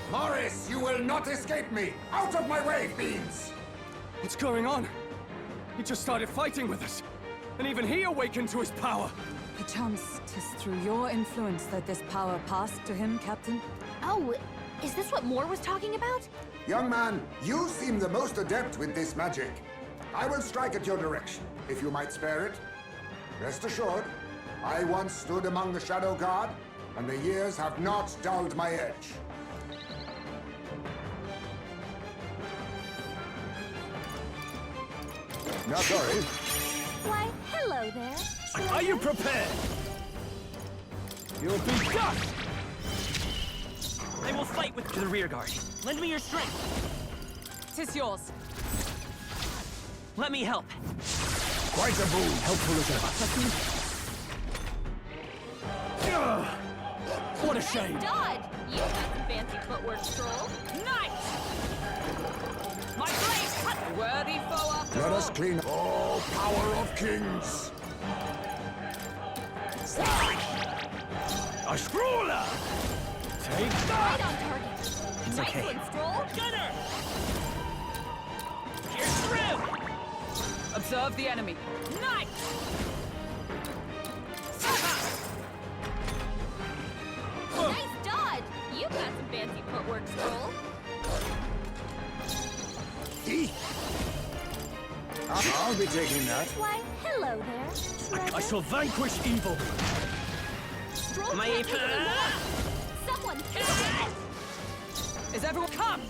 Morris, you will not escape me! Out of my way, fiends! What's going on? He just started fighting with us. And even he awakened to his power. Perchance 'tis through your influence that this power passed to him, Captain? Oh, is this what Moore was talking about? Young man, you seem the most adept with this magic. I will strike at your direction, if you might spare it. Rest assured, I once stood among the Shadow Guard, and the years have not dulled my edge. Not sorry. Why, hello there. Are you prepared? You'll be dust! I will fight with the rear guard. Lend me your strength. 'Tis yours. Let me help. Quite a boon. Helpful as ever. What a shame. Dod! You got some fancy footwork, Stroll. Nice! My blade cut! A worthy foe after Let all. us clean. Oh, power of kings! A Scrawler! Take that! Right on target. It's nice okay. one, Stroll. Gunner! Here's through! Observe the enemy. Nice! Nice dodge! You got some fancy footwork, Stroll. I'll be taking that. Why, hello there. I shall vanquish evil. Stroll My can't take any more. Someone kill it! Is everyone come?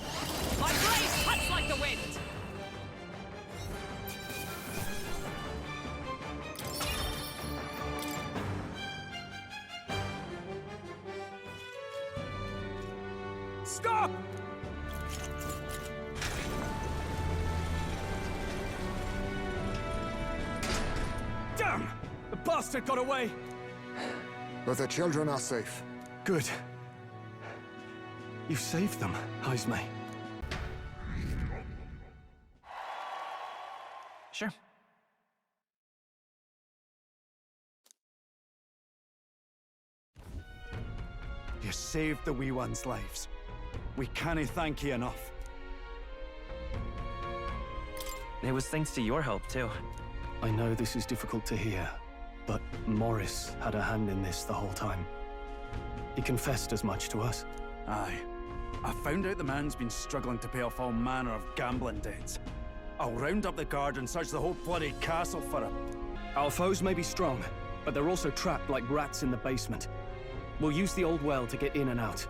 My blade cuts like the wind! Stop! Damn! The bastard got away! But the children are safe. Good. You saved them, Heismay. Sure. You saved the wee ones' lives. We can't thank you enough. It was thanks to your help, too. I know this is difficult to hear, but Morris had a hand in this the whole time. He confessed as much to us. Aye. I found out the man's been struggling to pay off all manner of gambling debts. I'll round up the guard and search the whole bloody castle for him. Our foes may be strong, but they're also trapped like rats in the basement. We'll use the old well to get in and out.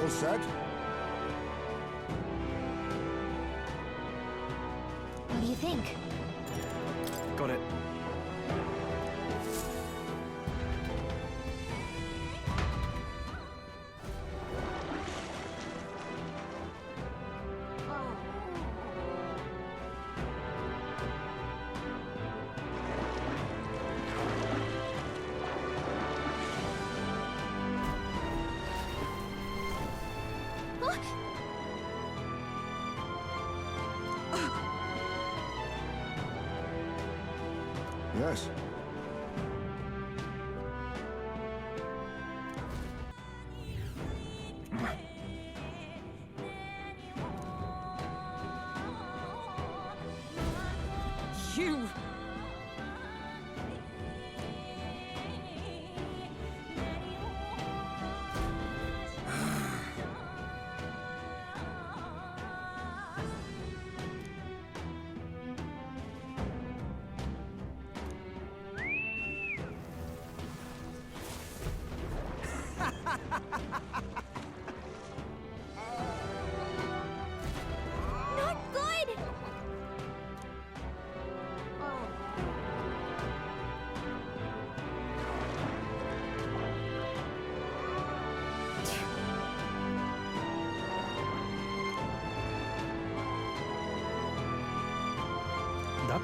All set? What do you think? Got it. Yes. You!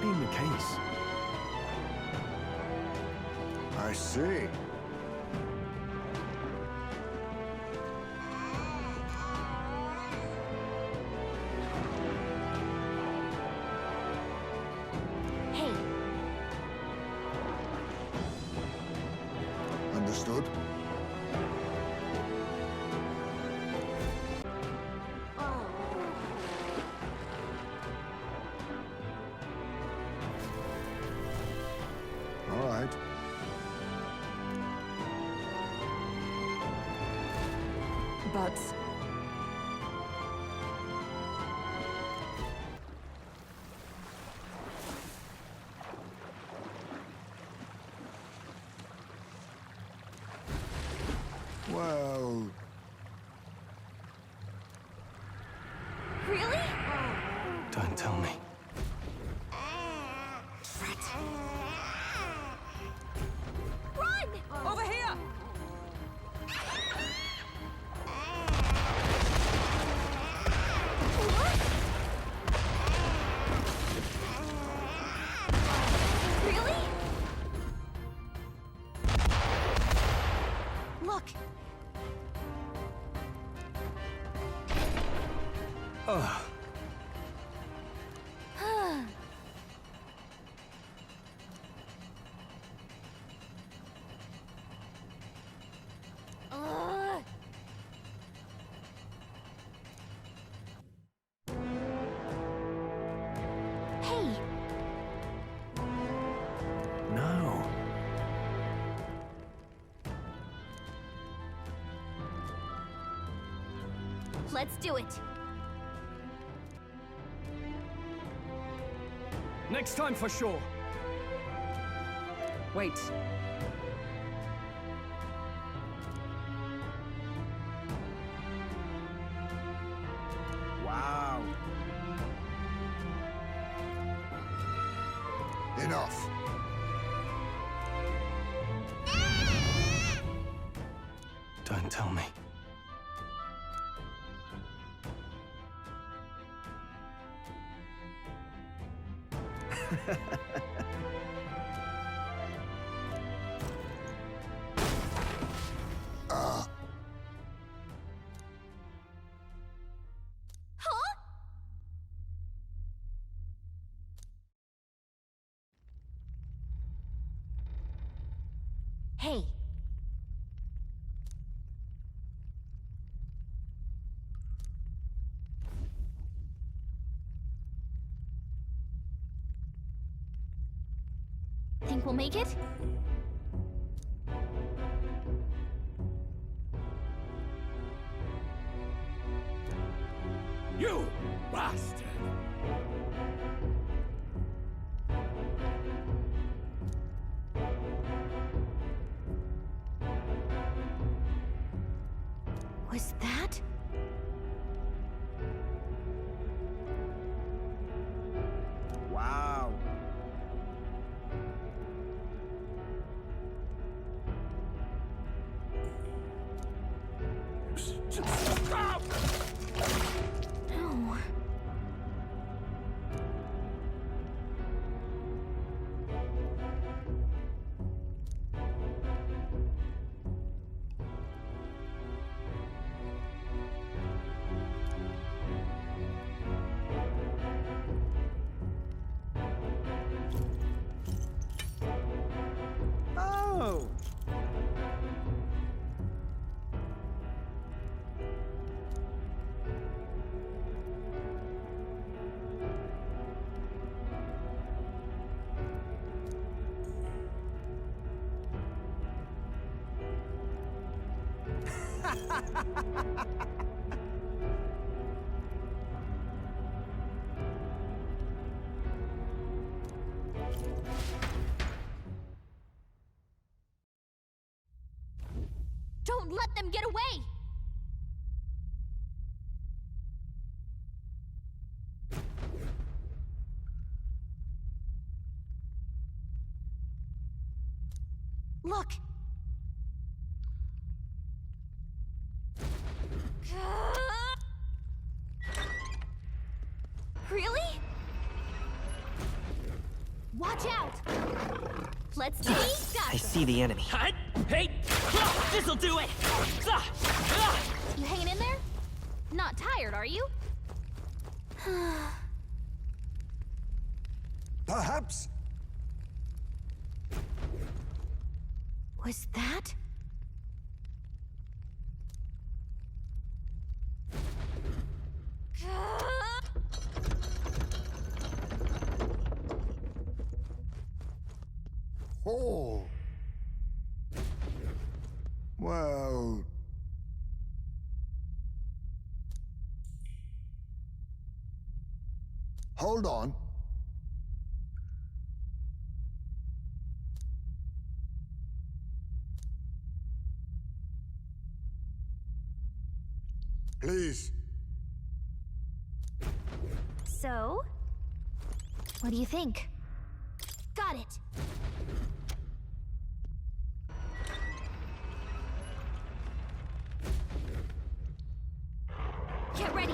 being the case. I see. Hey, Understood? All right. But... Well... really? Don't tell me. Run! Over here! Really? Look, Ugh. hey, No. let's do it. Next time for sure. Wait. Wow. Enough. Don't tell me. Huh? Hey. Think we'll make it? You bastard! Was that? Wow. No. Oh! Don't let them get away! Look! Really? Watch out! Let's see. I see the enemy. Hey! This'll do it! You hanging in there? Not tired, are you? Perhaps. Was that? Oh. Well. Hold on. Please. So? What do you think? Got it! Get ready!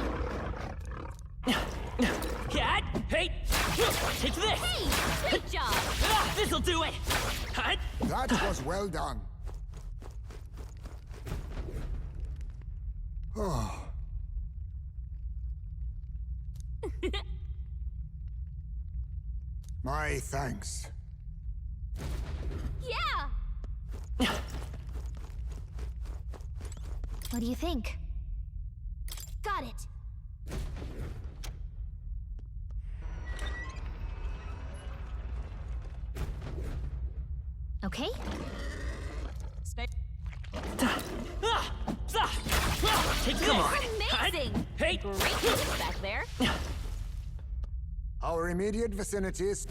Cat! Hey! Take this! Hey! Great job! This'll do it! That was well done. Oh. My thanks. Yeah! What do you think? Got it! Okay? Stay. Take Come on! Amazing! Hey! Great news back there! Our immediate vicinity is...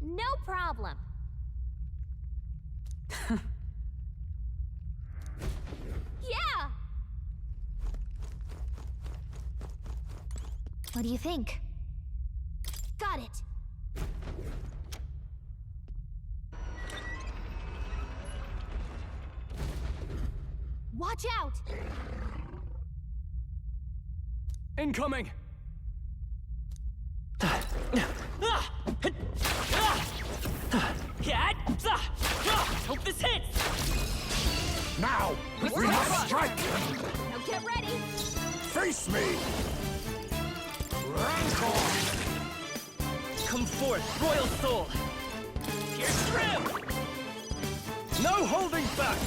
No problem. Yeah! What do you think? Got it! Watch out! Incoming! Cat! Hope this hits! Now! We must strike! Now get ready! Face me! Rancor! Come forth, royal soul! Pierce through! No holding back!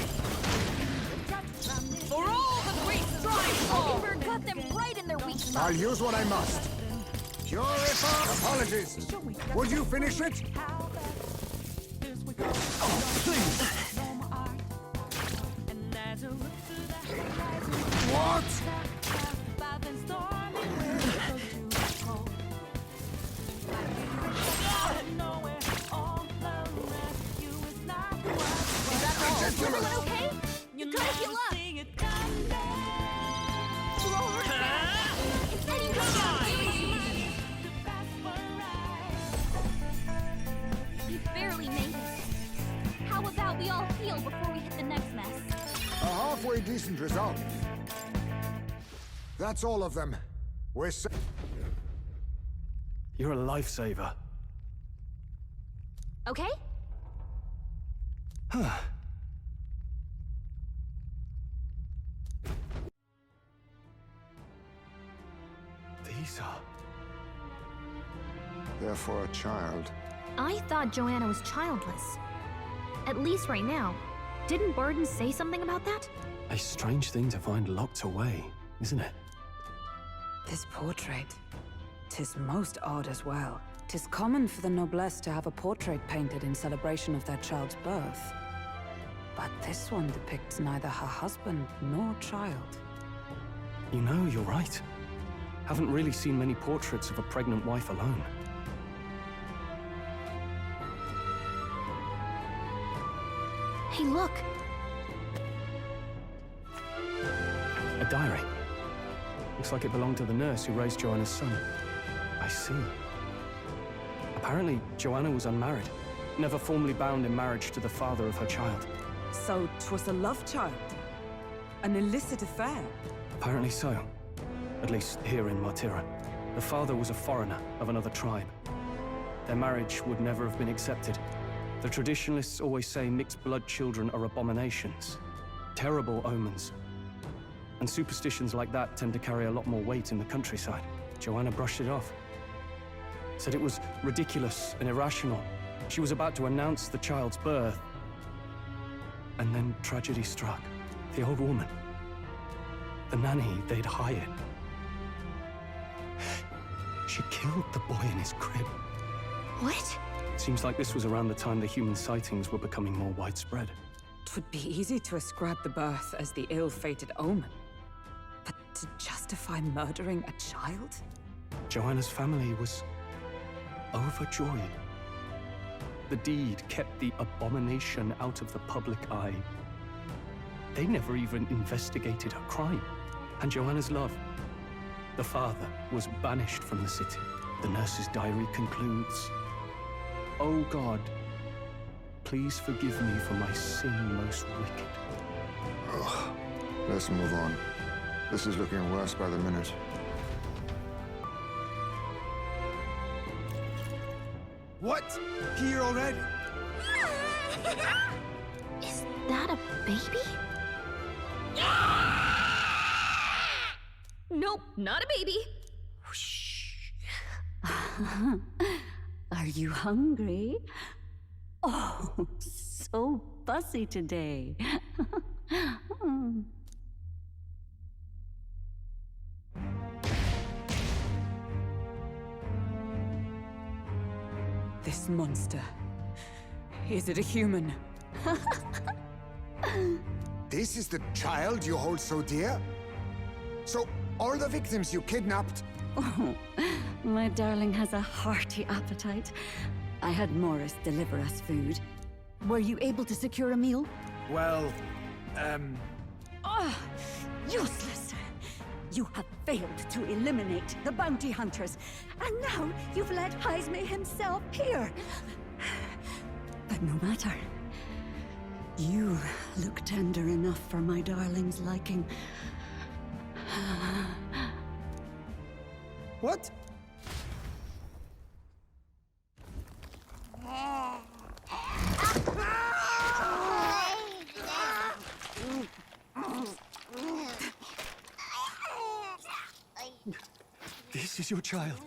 For all that we strive for! Mockingbird got them right in their weak spot! I'll use what I must. Purify! Apologies. Would you finish it? Oh, please! What? Is everyone okay? You gotta heal up! It's heading We barely made it. How about we all heal before we hit the next mess? A halfway decent result. That's all of them. We're You're a lifesaver. Okay? Huh. These are... They're for a child. I thought Joanna was childless. At least right now. Didn't Burden say something about that? A strange thing to find locked away, isn't it? This portrait. 'Tis most odd as well. 'Tis common for the noblesse to have a portrait painted in celebration of their child's birth. But this one depicts neither her husband nor child. You know, you're right. Haven't really seen many portraits of a pregnant wife alone. Hey, look! A diary. Looks like it belonged to the nurse who raised Joanna's son. I see. Apparently, Joanna was unmarried, never formally bound in marriage to the father of her child. So 'twas a love child? An illicit affair? Apparently so. at least here in Martyra. The father was a foreigner of another tribe. Their marriage would never have been accepted. The traditionalists always say mixed-blood children are abominations, terrible omens. And superstitions like that tend to carry a lot more weight in the countryside. Joanna brushed it off. Said it was ridiculous and irrational. She was about to announce the child's birth. And then tragedy struck. The old woman. The nanny they'd hired. She killed the boy in his crib. What? Seems like this was around the time the human sightings were becoming more widespread. Twould be easy to ascribe the birth as the ill-fated omen. But to justify murdering a child? Joanna's family was overjoyed. The deed kept the abomination out of the public eye. They never even investigated her crime. And Joanna's love, the father, was banished from the city. The nurse's diary concludes, "Oh God, please forgive me for my sin most wicked." Ugh. Let's move on. This is looking worse by the minute. What? Here already? Is that a baby? Nope, not a baby. Are you hungry? Oh, so fussy today. This monster. Is it a human? This is the child you hold so dear? So, all the victims you kidnapped? Oh, my darling has a hearty appetite. I had Morris deliver us food. Were you able to secure a meal? Well, Ah, useless! You have failed to eliminate the bounty hunters, and now you've let Heismay himself here. But no matter. You look tender enough for my darling's liking. What? This is your child.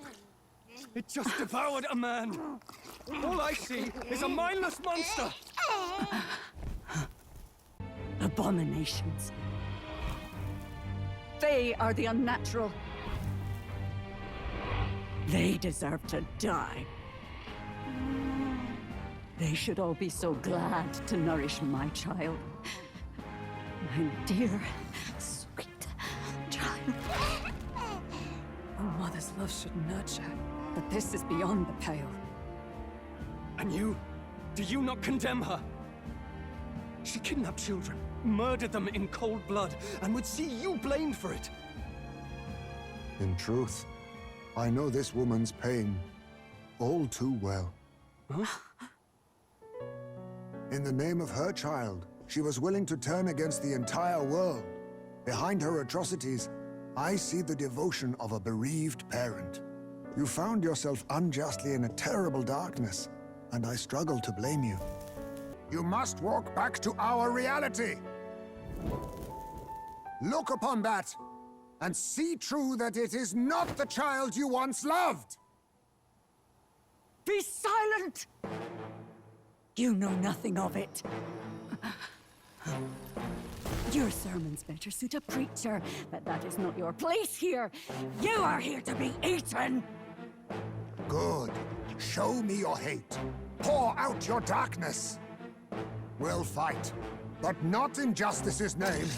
It just devoured a man. All I see is a mindless monster. Abominations. They are the unnatural. They deserve to die. They should all be so glad to nourish my child. My dear, sweet child. A mother's love should nurture, but this is beyond the pale. And you? Do you not condemn her? She kidnapped children, murdered them in cold blood, and would see you blamed for it. In truth, I know this woman's pain all too well. Huh? In the name of her child, she was willing to turn against the entire world. Behind her atrocities, I see the devotion of a bereaved parent. You found yourself unjustly in a terrible darkness, and I struggle to blame you. You must walk back to our reality. Look upon that, and see true that it is not the child you once loved. Be silent! You know nothing of it. Your sermons better suit a preacher, but that is not your place here. You are here to be eaten! Good. Show me your hate. Pour out your darkness. We'll fight, but not in justice's name.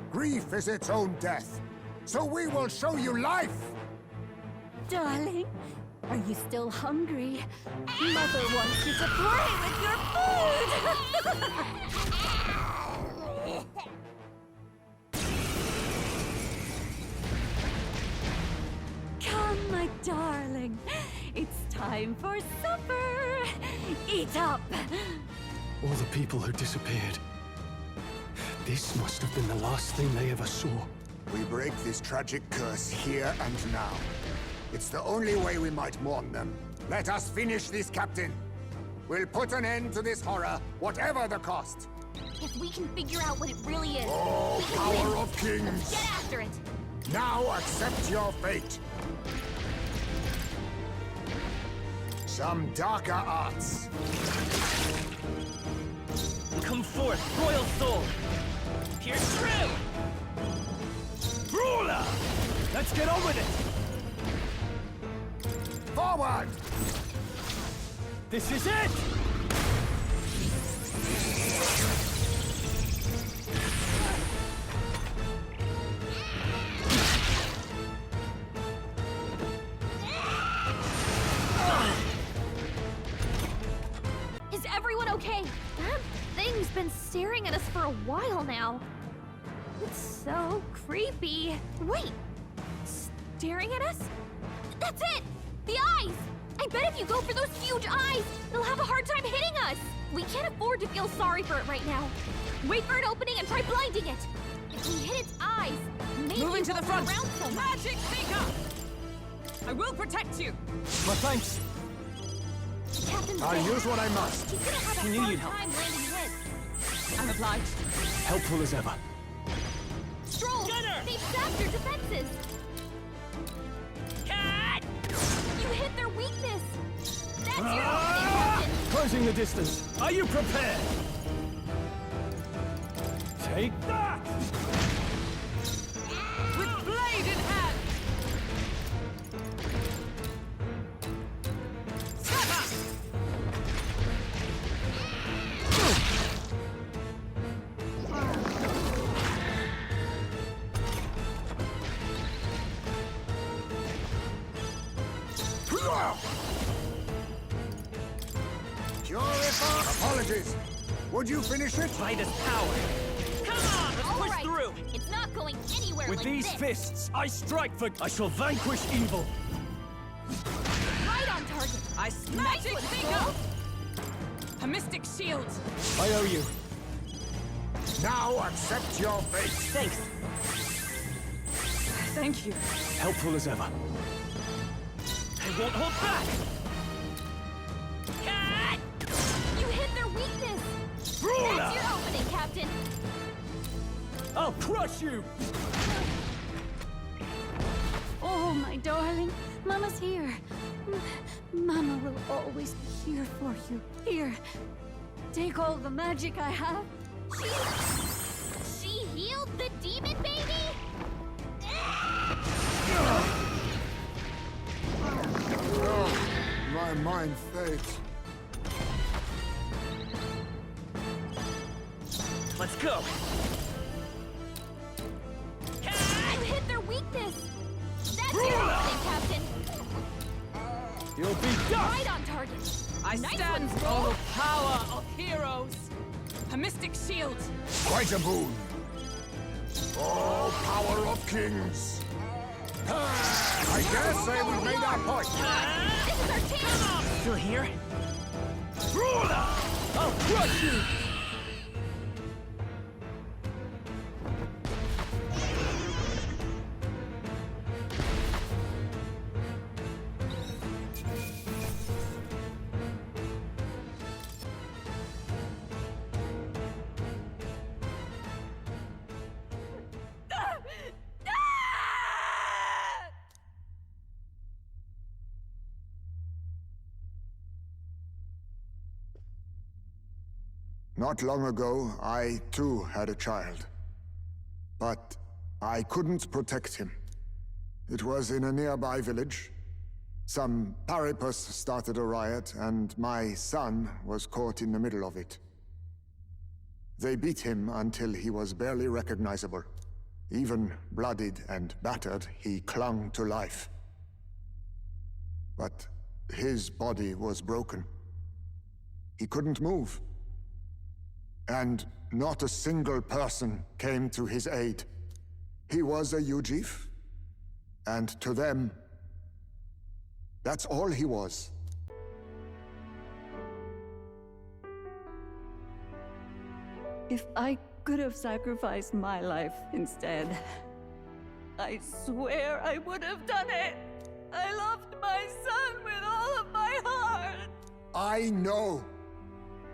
Grief is its own death, so we will show you life! Darling, are you still hungry? Mother wants you to play with your food! Come, my darling. It's time for supper. Eat up. All the people who disappeared. This must have been the last thing they ever saw. We break this tragic curse here and now. It's the only way we might mourn them. Let us finish this, Captain. We'll put an end to this horror, whatever the cost. If we can figure out what it really is, Oh, we can power win. of kings! Get after it! Now accept your fate. Some darker arts. Come forth, royal soul! Pierce through! Brawler! Let's get on with it! Forward! This is it! Is everyone okay? That thing's been staring at us for a while now. It's so creepy. Wait, staring at us? That's it! The eyes! I bet if you go for those huge eyes, it'll have a hard time hitting us! We can't afford to feel sorry for it right now. Wait for an opening and try blinding it! If we hit its eyes, maybe Moving to the front! around so much. Magic Seeker! I will protect you! My thanks. Captain's I'll there. use what I must. He's gonna have a We need hard help. time landing his. I'm obliged. Helpful as ever. Stroll! Gunner! They've sapped your defenses! Cat! You hit their weakness! That's your opening, Captain! Closing the distance. Are you prepared? Take that! With blade in hand! Stabber! Purify. Apologies. Would you finish it? By this power! Come on, let's All push right. through! It's not going anywhere With like these this. fists, I strike for... I shall vanquish evil. Right on target. I magic one, Seeker! Stroll. A mystic shield! I owe you. Now accept your fate. Thanks! Thank you. Helpful as ever. I won't hold back! Cat! You hit their weakness! Brawler! That's your opening, Captain! I'll crush you! Oh, my darling. Mama's here. Mama will always be here for you. Here. Take all the magic I have. She healed the demon baby? Oh, my mind fades. Let's go! You hit their weakness! That's your opening, Captain! You'll be done! Right on target! I Nice stand one, for the power of heroes! A mystic shield! Quite a boon. Oh, power of kings. I dare say we made our point. This is our chance! Still here? Brawler! I'll crush you! Not long ago, I too had a child. But I couldn't protect him. It was in a nearby village. Some paripus started a riot, and my son was caught in the middle of it. They beat him until he was barely recognizable. Even bloodied and battered, he clung to life. But his body was broken. He couldn't move. And not a single person came to his aid. He was a Ujif, and to them, that's all he was. If I could have sacrificed my life instead, I swear I would have done it. I loved my son with all of my heart. I know.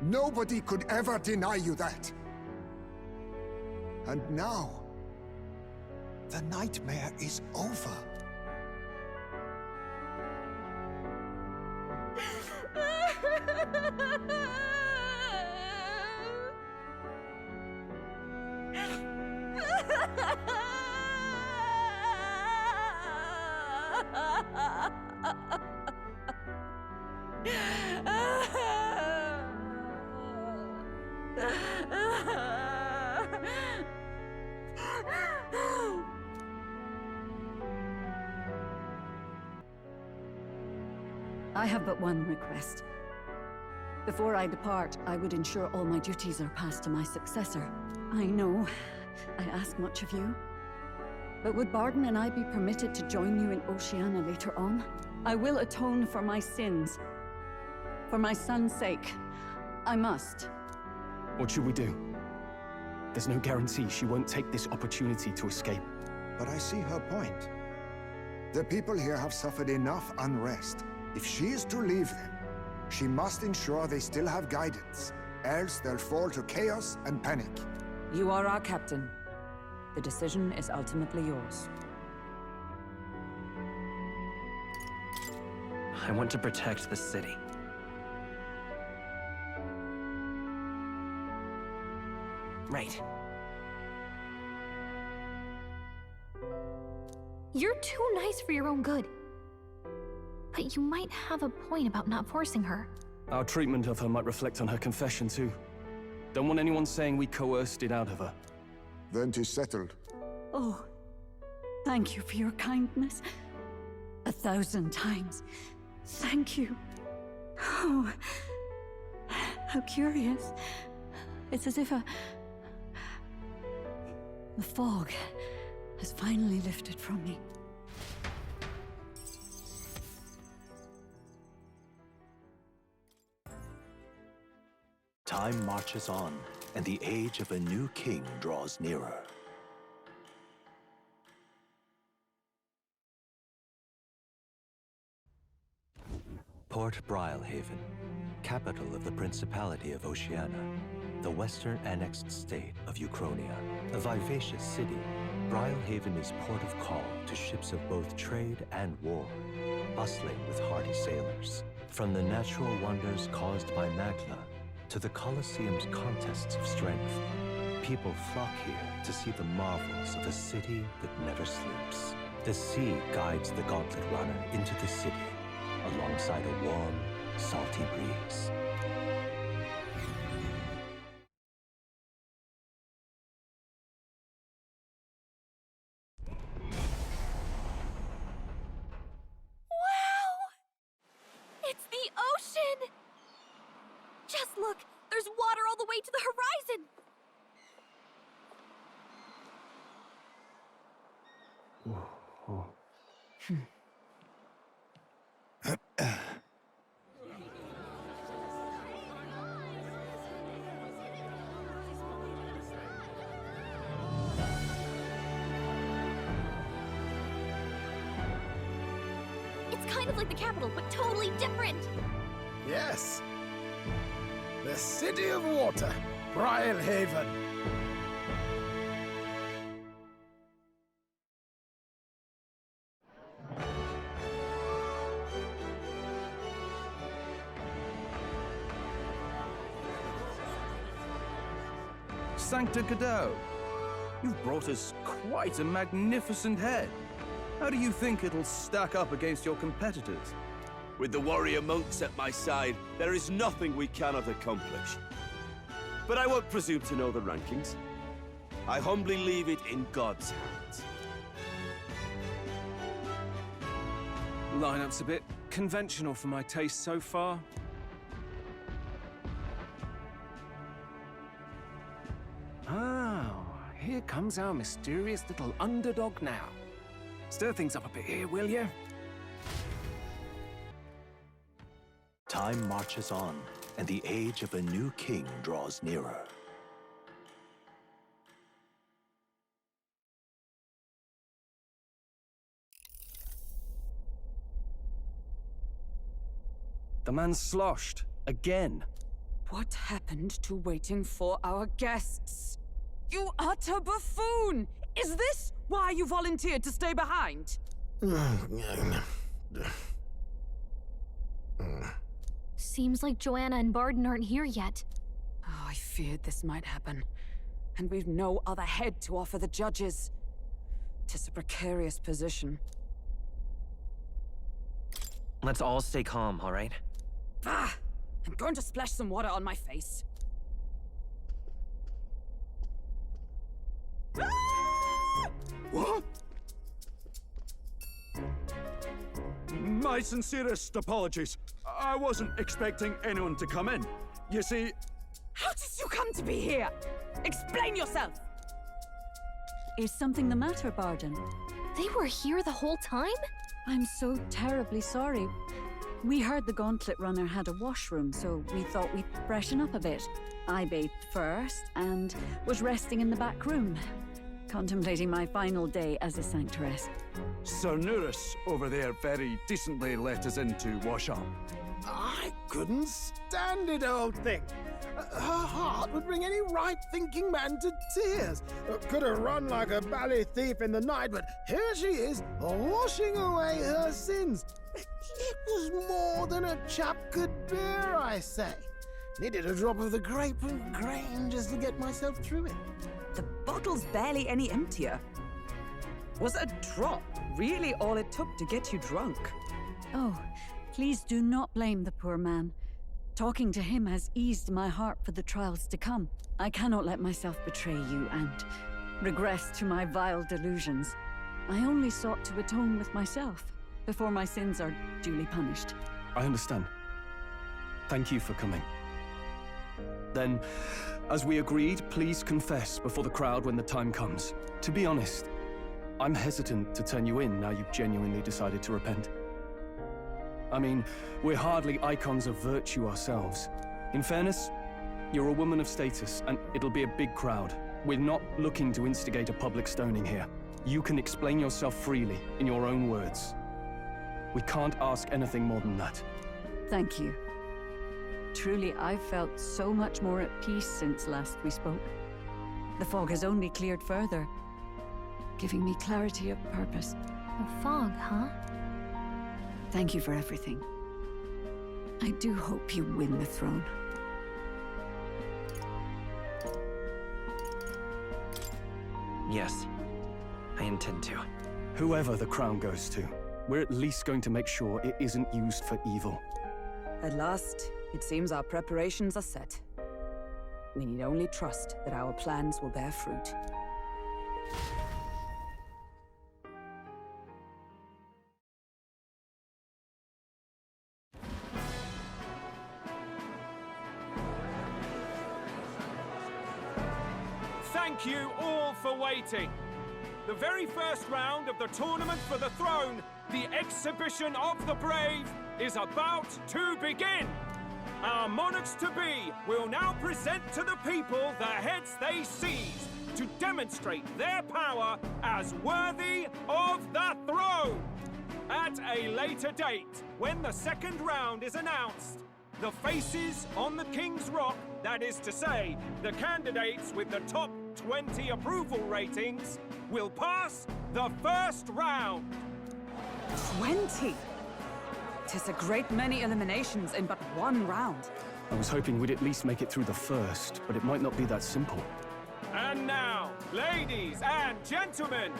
Nobody could ever deny you that. And now, the nightmare is over. I have but one request. Before I depart, I would ensure all my duties are passed to my successor. I know I ask much of you, but would Barden and I be permitted to join you in Oceania later on? I will atone for my sins. For my son's sake, I must. What should we do? There's no guarantee she won't take this opportunity to escape. But I see her point. The people here have suffered enough unrest. If she is to leave them, she must ensure they still have guidance, else they'll fall to chaos and panic. You are our captain. The decision is ultimately yours. I want to protect the city. Right. You're too nice for your own good. But you might have a point about not forcing her. Our treatment of her might reflect on her confession, too. Don't want anyone saying we coerced it out of her. Then 'tis settled. Oh, thank you for your kindness. 1,000 times. Thank you. Oh, how curious. It's as if the fog has finally lifted from me. Time marches on, and the age of a new king draws nearer. Port Brilehaven, capital of the Principality of Oceania, the western annexed state of Uchronia. A vivacious city, Brilehaven is port of call to ships of both trade and war, bustling with hardy sailors. From the natural wonders caused by Magla to the Colosseum's contests of strength, people flock here to see the marvels of a city that never sleeps. The sea guides the Gauntlet Runner into the city, alongside a warm, salty breeze. Wow! It's the ocean! Just look! There's water all the way to the horizon! It's kind of like the capital, but totally different! Yes. The City of Water, Brilehaven. Sancta Gideaux, you've brought us quite a magnificent head. How do you think it'll stack up against your competitors? With the warrior monks at my side, there is nothing we cannot accomplish. But I won't presume to know the rankings. I humbly leave it in God's hands. Lineup's a bit conventional for my taste so far. Oh, here comes our mysterious little underdog now. Stir things up a bit here, will you? Time marches on, and the age of a new king draws nearer. The man's sloshed. Again. What happened to waiting for our guests? You utter buffoon! Is this why you volunteered to stay behind? Seems like Joanna and Barden aren't here yet. Oh, I feared this might happen. And we've no other head to offer the judges. 'Tis a precarious position. Let's all stay calm, all right? Ah! I'm going to splash some water on my face. What? My sincerest apologies. I wasn't expecting anyone to come in. You see... How did you come to be here? Explain yourself! Is something the matter, Barden? They were here the whole time? I'm so terribly sorry. We heard the Gauntlet Runner had a washroom, so we thought we'd freshen up a bit. I bathed first and was resting in the back room, contemplating my final day as a sanctoress. Sir Nuris over there very decently let us in to wash up. I couldn't stand it, old thing. Her heart would bring any right-thinking man to tears. Could have run like a bally thief in the night, but here she is, washing away her sins. It was more than a chap could bear, I say. Needed a drop of the grape and grain just to get myself through it. The bottle's barely any emptier. Was a drop really all it took to get you drunk? Oh, please do not blame the poor man. Talking to him has eased my heart for the trials to come. I cannot let myself betray you and regress to my vile delusions. I only sought to atone with myself before my sins are duly punished. I understand. Thank you for coming. Then, as we agreed, please confess before the crowd when the time comes. To be honest, I'm hesitant to turn you in now you've genuinely decided to repent. I mean, we're hardly icons of virtue ourselves. In fairness, you're a woman of status, and it'll be a big crowd. We're not looking to instigate a public stoning here. You can explain yourself freely, in your own words. We can't ask anything more than that. Thank you. Truly, I've felt so much more at peace since last we spoke. The fog has only cleared further, giving me clarity of purpose. The fog, huh? Thank you for everything. I do hope you win the throne. Yes, I intend to. Whoever the crown goes to, we're at least going to make sure it isn't used for evil. At last, it seems our preparations are set. We need only trust that our plans will bear fruit. Thank you all for waiting. The very first round of the Tournament for the Throne, the Exhibition of the Brave, is about to begin. Our monarchs-to-be will now present to the people the heads they seized to demonstrate their power as worthy of the throne. At a later date, when the second round is announced, the faces on the King's Rock, that is to say, the candidates with the top 20 approval ratings, will pass the first round. 20? 'Tis a great many eliminations in but one round. I was hoping we'd at least make it through the first, but it might not be that simple. And now, ladies and gentlemen,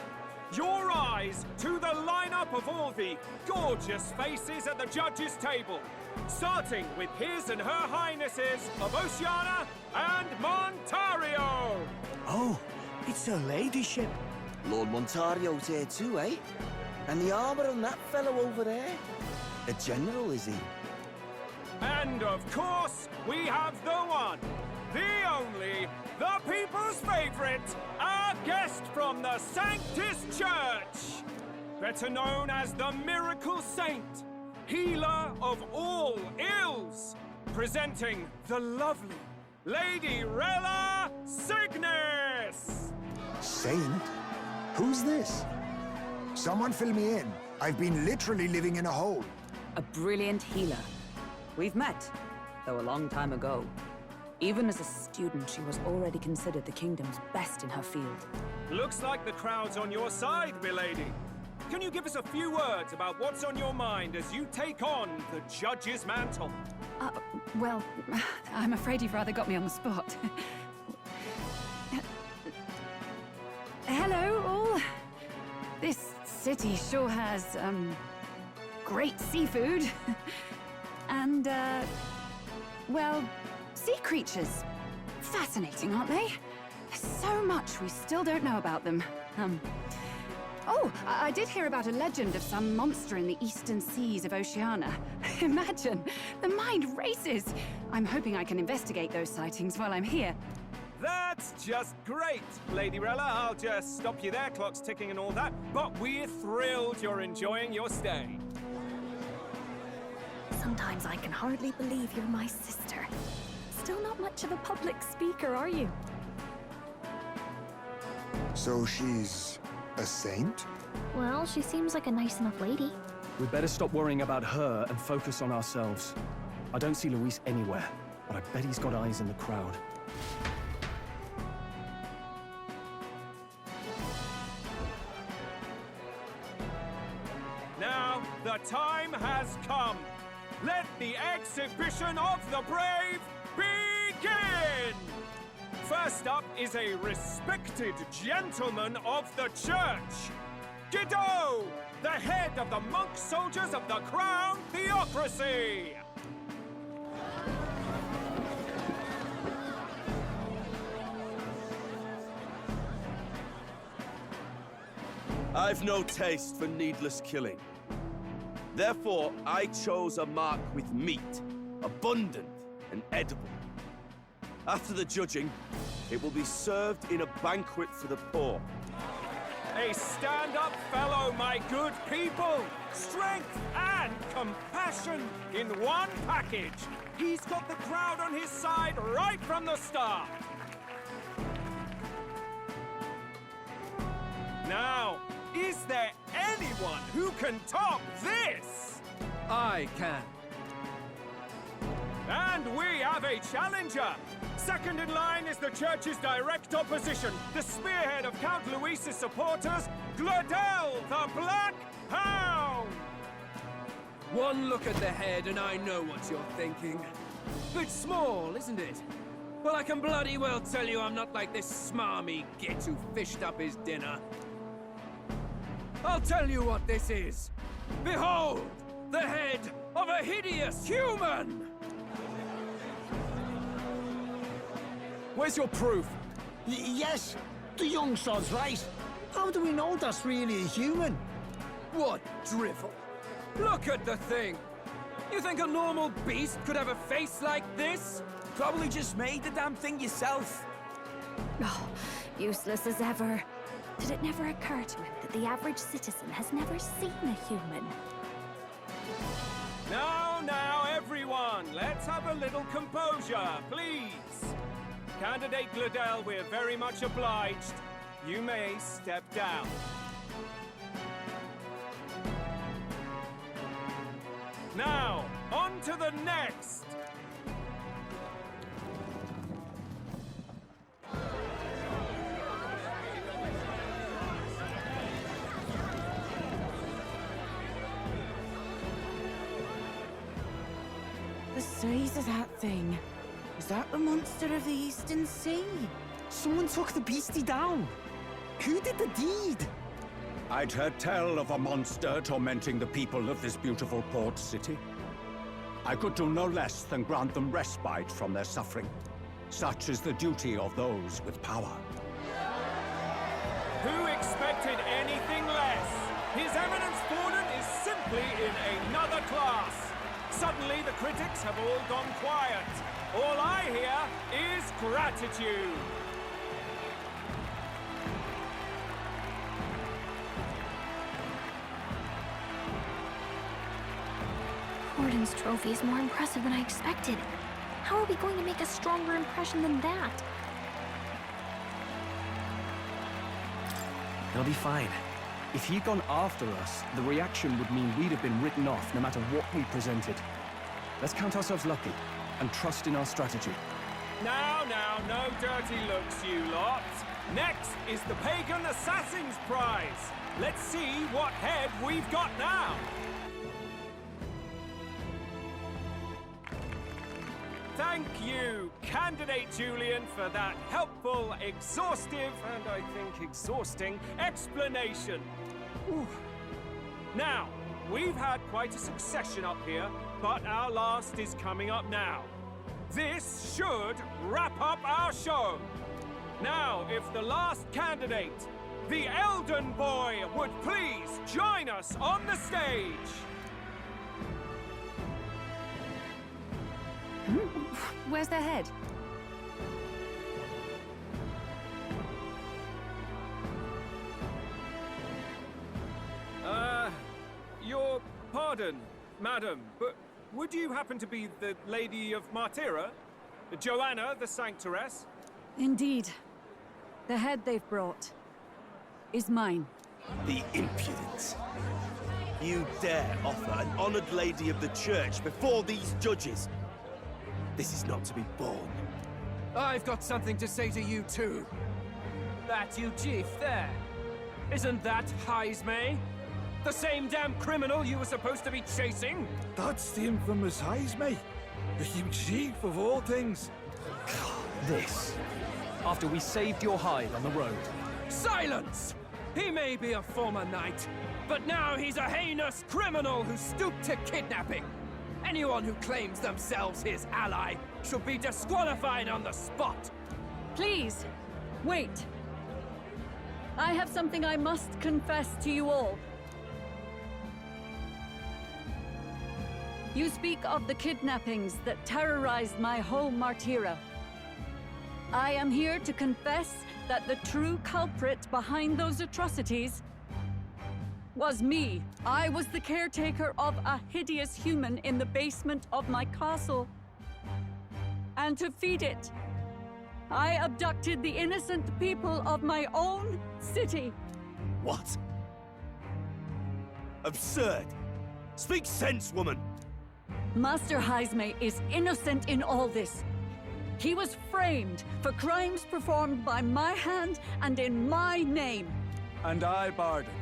your eyes to the lineup of all the gorgeous faces at the judges' table, starting with His and Her Highnesses of Oceania and Montario. Oh, it's her ladyship. Lord Montario's here too, eh? And the armor on that fellow over there? A general, is he? And of course, we have the one, the only, the people's favorite, our guest from the Sanctus Church, better known as the Miracle Saint, healer of all ills, presenting the lovely Lady Rella Cygnus! Saint? Who's this? Someone fill me in. I've been literally living in a hole. A brilliant healer. We've met, though a long time ago. Even as a student, she was already considered the kingdom's best in her field. Looks like the crowd's on your side, milady. Can you give us a few words about what's on your mind as you take on the judge's mantle? Well, I'm afraid you've rather got me on the spot. Hello, all. This city sure has, great seafood. And, well, sea creatures. Fascinating, aren't they? There's so much we still don't know about them. Oh, I did hear about a legend of some monster in the eastern seas of Oceania. Imagine, the mind races. I'm hoping I can investigate those sightings while I'm here. That's just great, Lady Rella. I'll just stop you there, clock's ticking and all that. But we're thrilled you're enjoying your stay. Sometimes I can hardly believe you're my sister. Still not much of a public speaker, are you? So she's a saint? Well, she seems like a nice enough lady. We'd better stop worrying about her and focus on ourselves. I don't see Luis anywhere, but I bet he's got eyes in the crowd. Now, the time has come. Let the exhibition of the brave begin! First up is a respected gentleman of the church, Gideaux, the head of the monk soldiers of the Crown Theocracy! I've no taste for needless killing. Therefore, I chose a mark with meat, abundant and edible. After the judging, it will be served in a banquet for the poor. A stand-up fellow, my good people! Strength and compassion in one package! He's got the crowd on his side right from the start! Now, is there anyone who can top this? I can. And we have a challenger! Second in line is the church's direct opposition, the spearhead of Count Luis's supporters, Gideaux, the Black Hound! One look at the head and I know what you're thinking. Bit small, isn't it? Well, I can bloody well tell you I'm not like this smarmy git who fished up his dinner. I'll tell you what this is. Behold, the head of a hideous human! Where's your proof? Yes, the young sod's right. How do we know that's really a human? What drivel? Look at the thing! You think a normal beast could have a face like this? Probably just made the damn thing yourself. Oh, useless as ever. Did it never occur to him that the average citizen has never seen a human? Now, everyone, let's have a little composure, please. Candidate Gideaux, we're very much obliged. You may step down. Now, on to the next! The size of that thing. Is that the monster of the Eastern Sea? Someone took the beastie down. Who did the deed? I'd heard tell of a monster tormenting the people of this beautiful port city. I could do no less than grant them respite from their suffering. Such is the duty of those with power. Who expected anything less? His Eminence Borden is simply in another class. Suddenly the critics have all gone quiet. All I hear is gratitude. Borden's trophy is more impressive than I expected. How are we going to make a stronger impression than that? They'll be fine. If he'd gone after us, the reaction would mean we'd have been written off no matter what we presented. Let's count ourselves lucky and trust in our strategy. Now, no dirty looks, you lot. Next is the Pagan Assassin's Prize. Let's see what head we've got now. Thank you, Candidate Julian, for that helpful, exhaustive, and I think exhausting explanation. Whew. Now, we've had quite a succession up here, but our last is coming up now. This should wrap up our show. Now, if the last candidate, the Elden Boy, would please join us on the stage. Where's their head? Your pardon, madam, but would you happen to be the Lady of Martyra? Joanna, the Sanctoress? Indeed. The head they've brought is mine. The impudence. You dare offer an honored lady of the church before these judges? This is not to be borne. I've got something to say to you too. That you chief there. Isn't that Heismay? The same damn criminal you were supposed to be chasing? That's the infamous Heismay. The huge chief of all things. This. After we saved your hide on the road. Silence! He may be a former knight, but now he's a heinous criminal who stooped to kidnapping. Anyone who claims themselves his ally should be disqualified on the spot. Please, wait. I have something I must confess to you all. You speak of the kidnappings that terrorized my home, Martyra. I am here to confess that the true culprit behind those atrocities was me. I was the caretaker of a hideous human in the basement of my castle. And to feed it, I abducted the innocent people of my own city. What? Absurd! Speak sense, woman! Master Heismay is innocent in all this. He was framed for crimes performed by my hand and in my name. And I, Barden,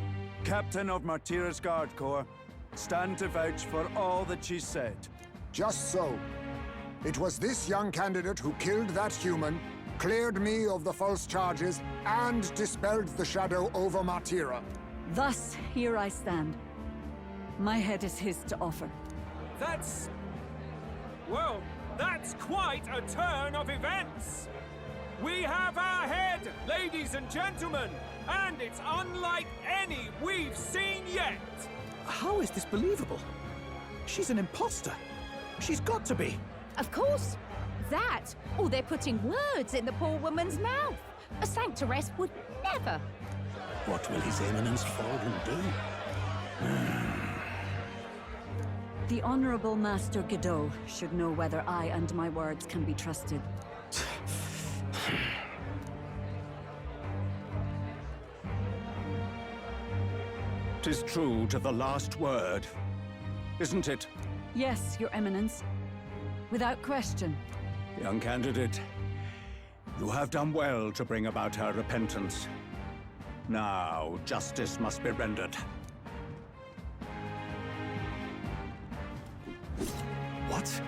Captain of Martyra's Guard Corps, stand to vouch for all that she said. Just so. It was this young candidate who killed that human, cleared me of the false charges, and dispelled the shadow over Martyra. Thus, here I stand. My head is his to offer. Well, that's quite a turn of events. We have our head, ladies and gentlemen, and it's unlike any we've seen yet. How is this believable? She's an imposter. She's got to be. Of course. That, or they're putting words in the poor woman's mouth. A sanctoress would never. What will His Eminence Fallen do? The Honorable Master Gideaux should know whether I and my words can be trusted. 'Tis true to the last word, isn't it? Yes, Your Eminence. Without question. Young candidate, you have done well to bring about her repentance. Now, justice must be rendered. What?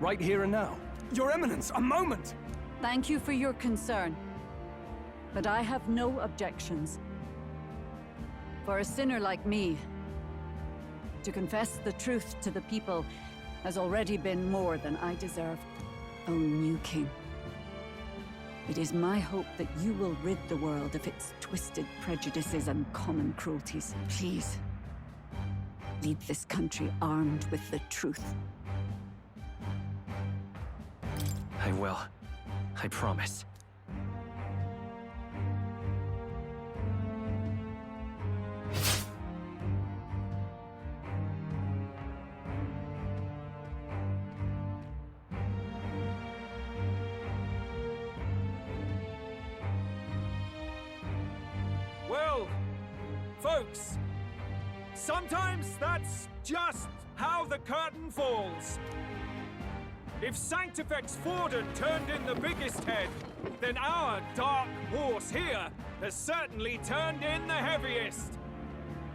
Right here and now? Your Eminence, a moment! Thank you for your concern. But I have no objections. For a sinner like me, to confess the truth to the people has already been more than I deserve. O new king, it is my hope that you will rid the world of its twisted prejudices and common cruelties. Please, lead this country armed with the truth. I will. I promise. Well, folks, sometimes that's just how the the curtain falls. If Sanctifex Forden turned in the biggest head, then our dark horse here has certainly turned in the heaviest.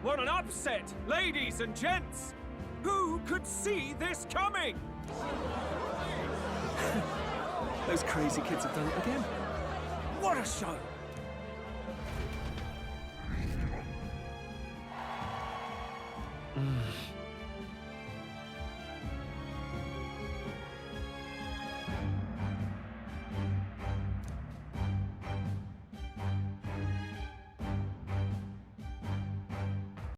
What an upset, ladies and gents! Who could see this coming? Those crazy kids have done it again. What a show!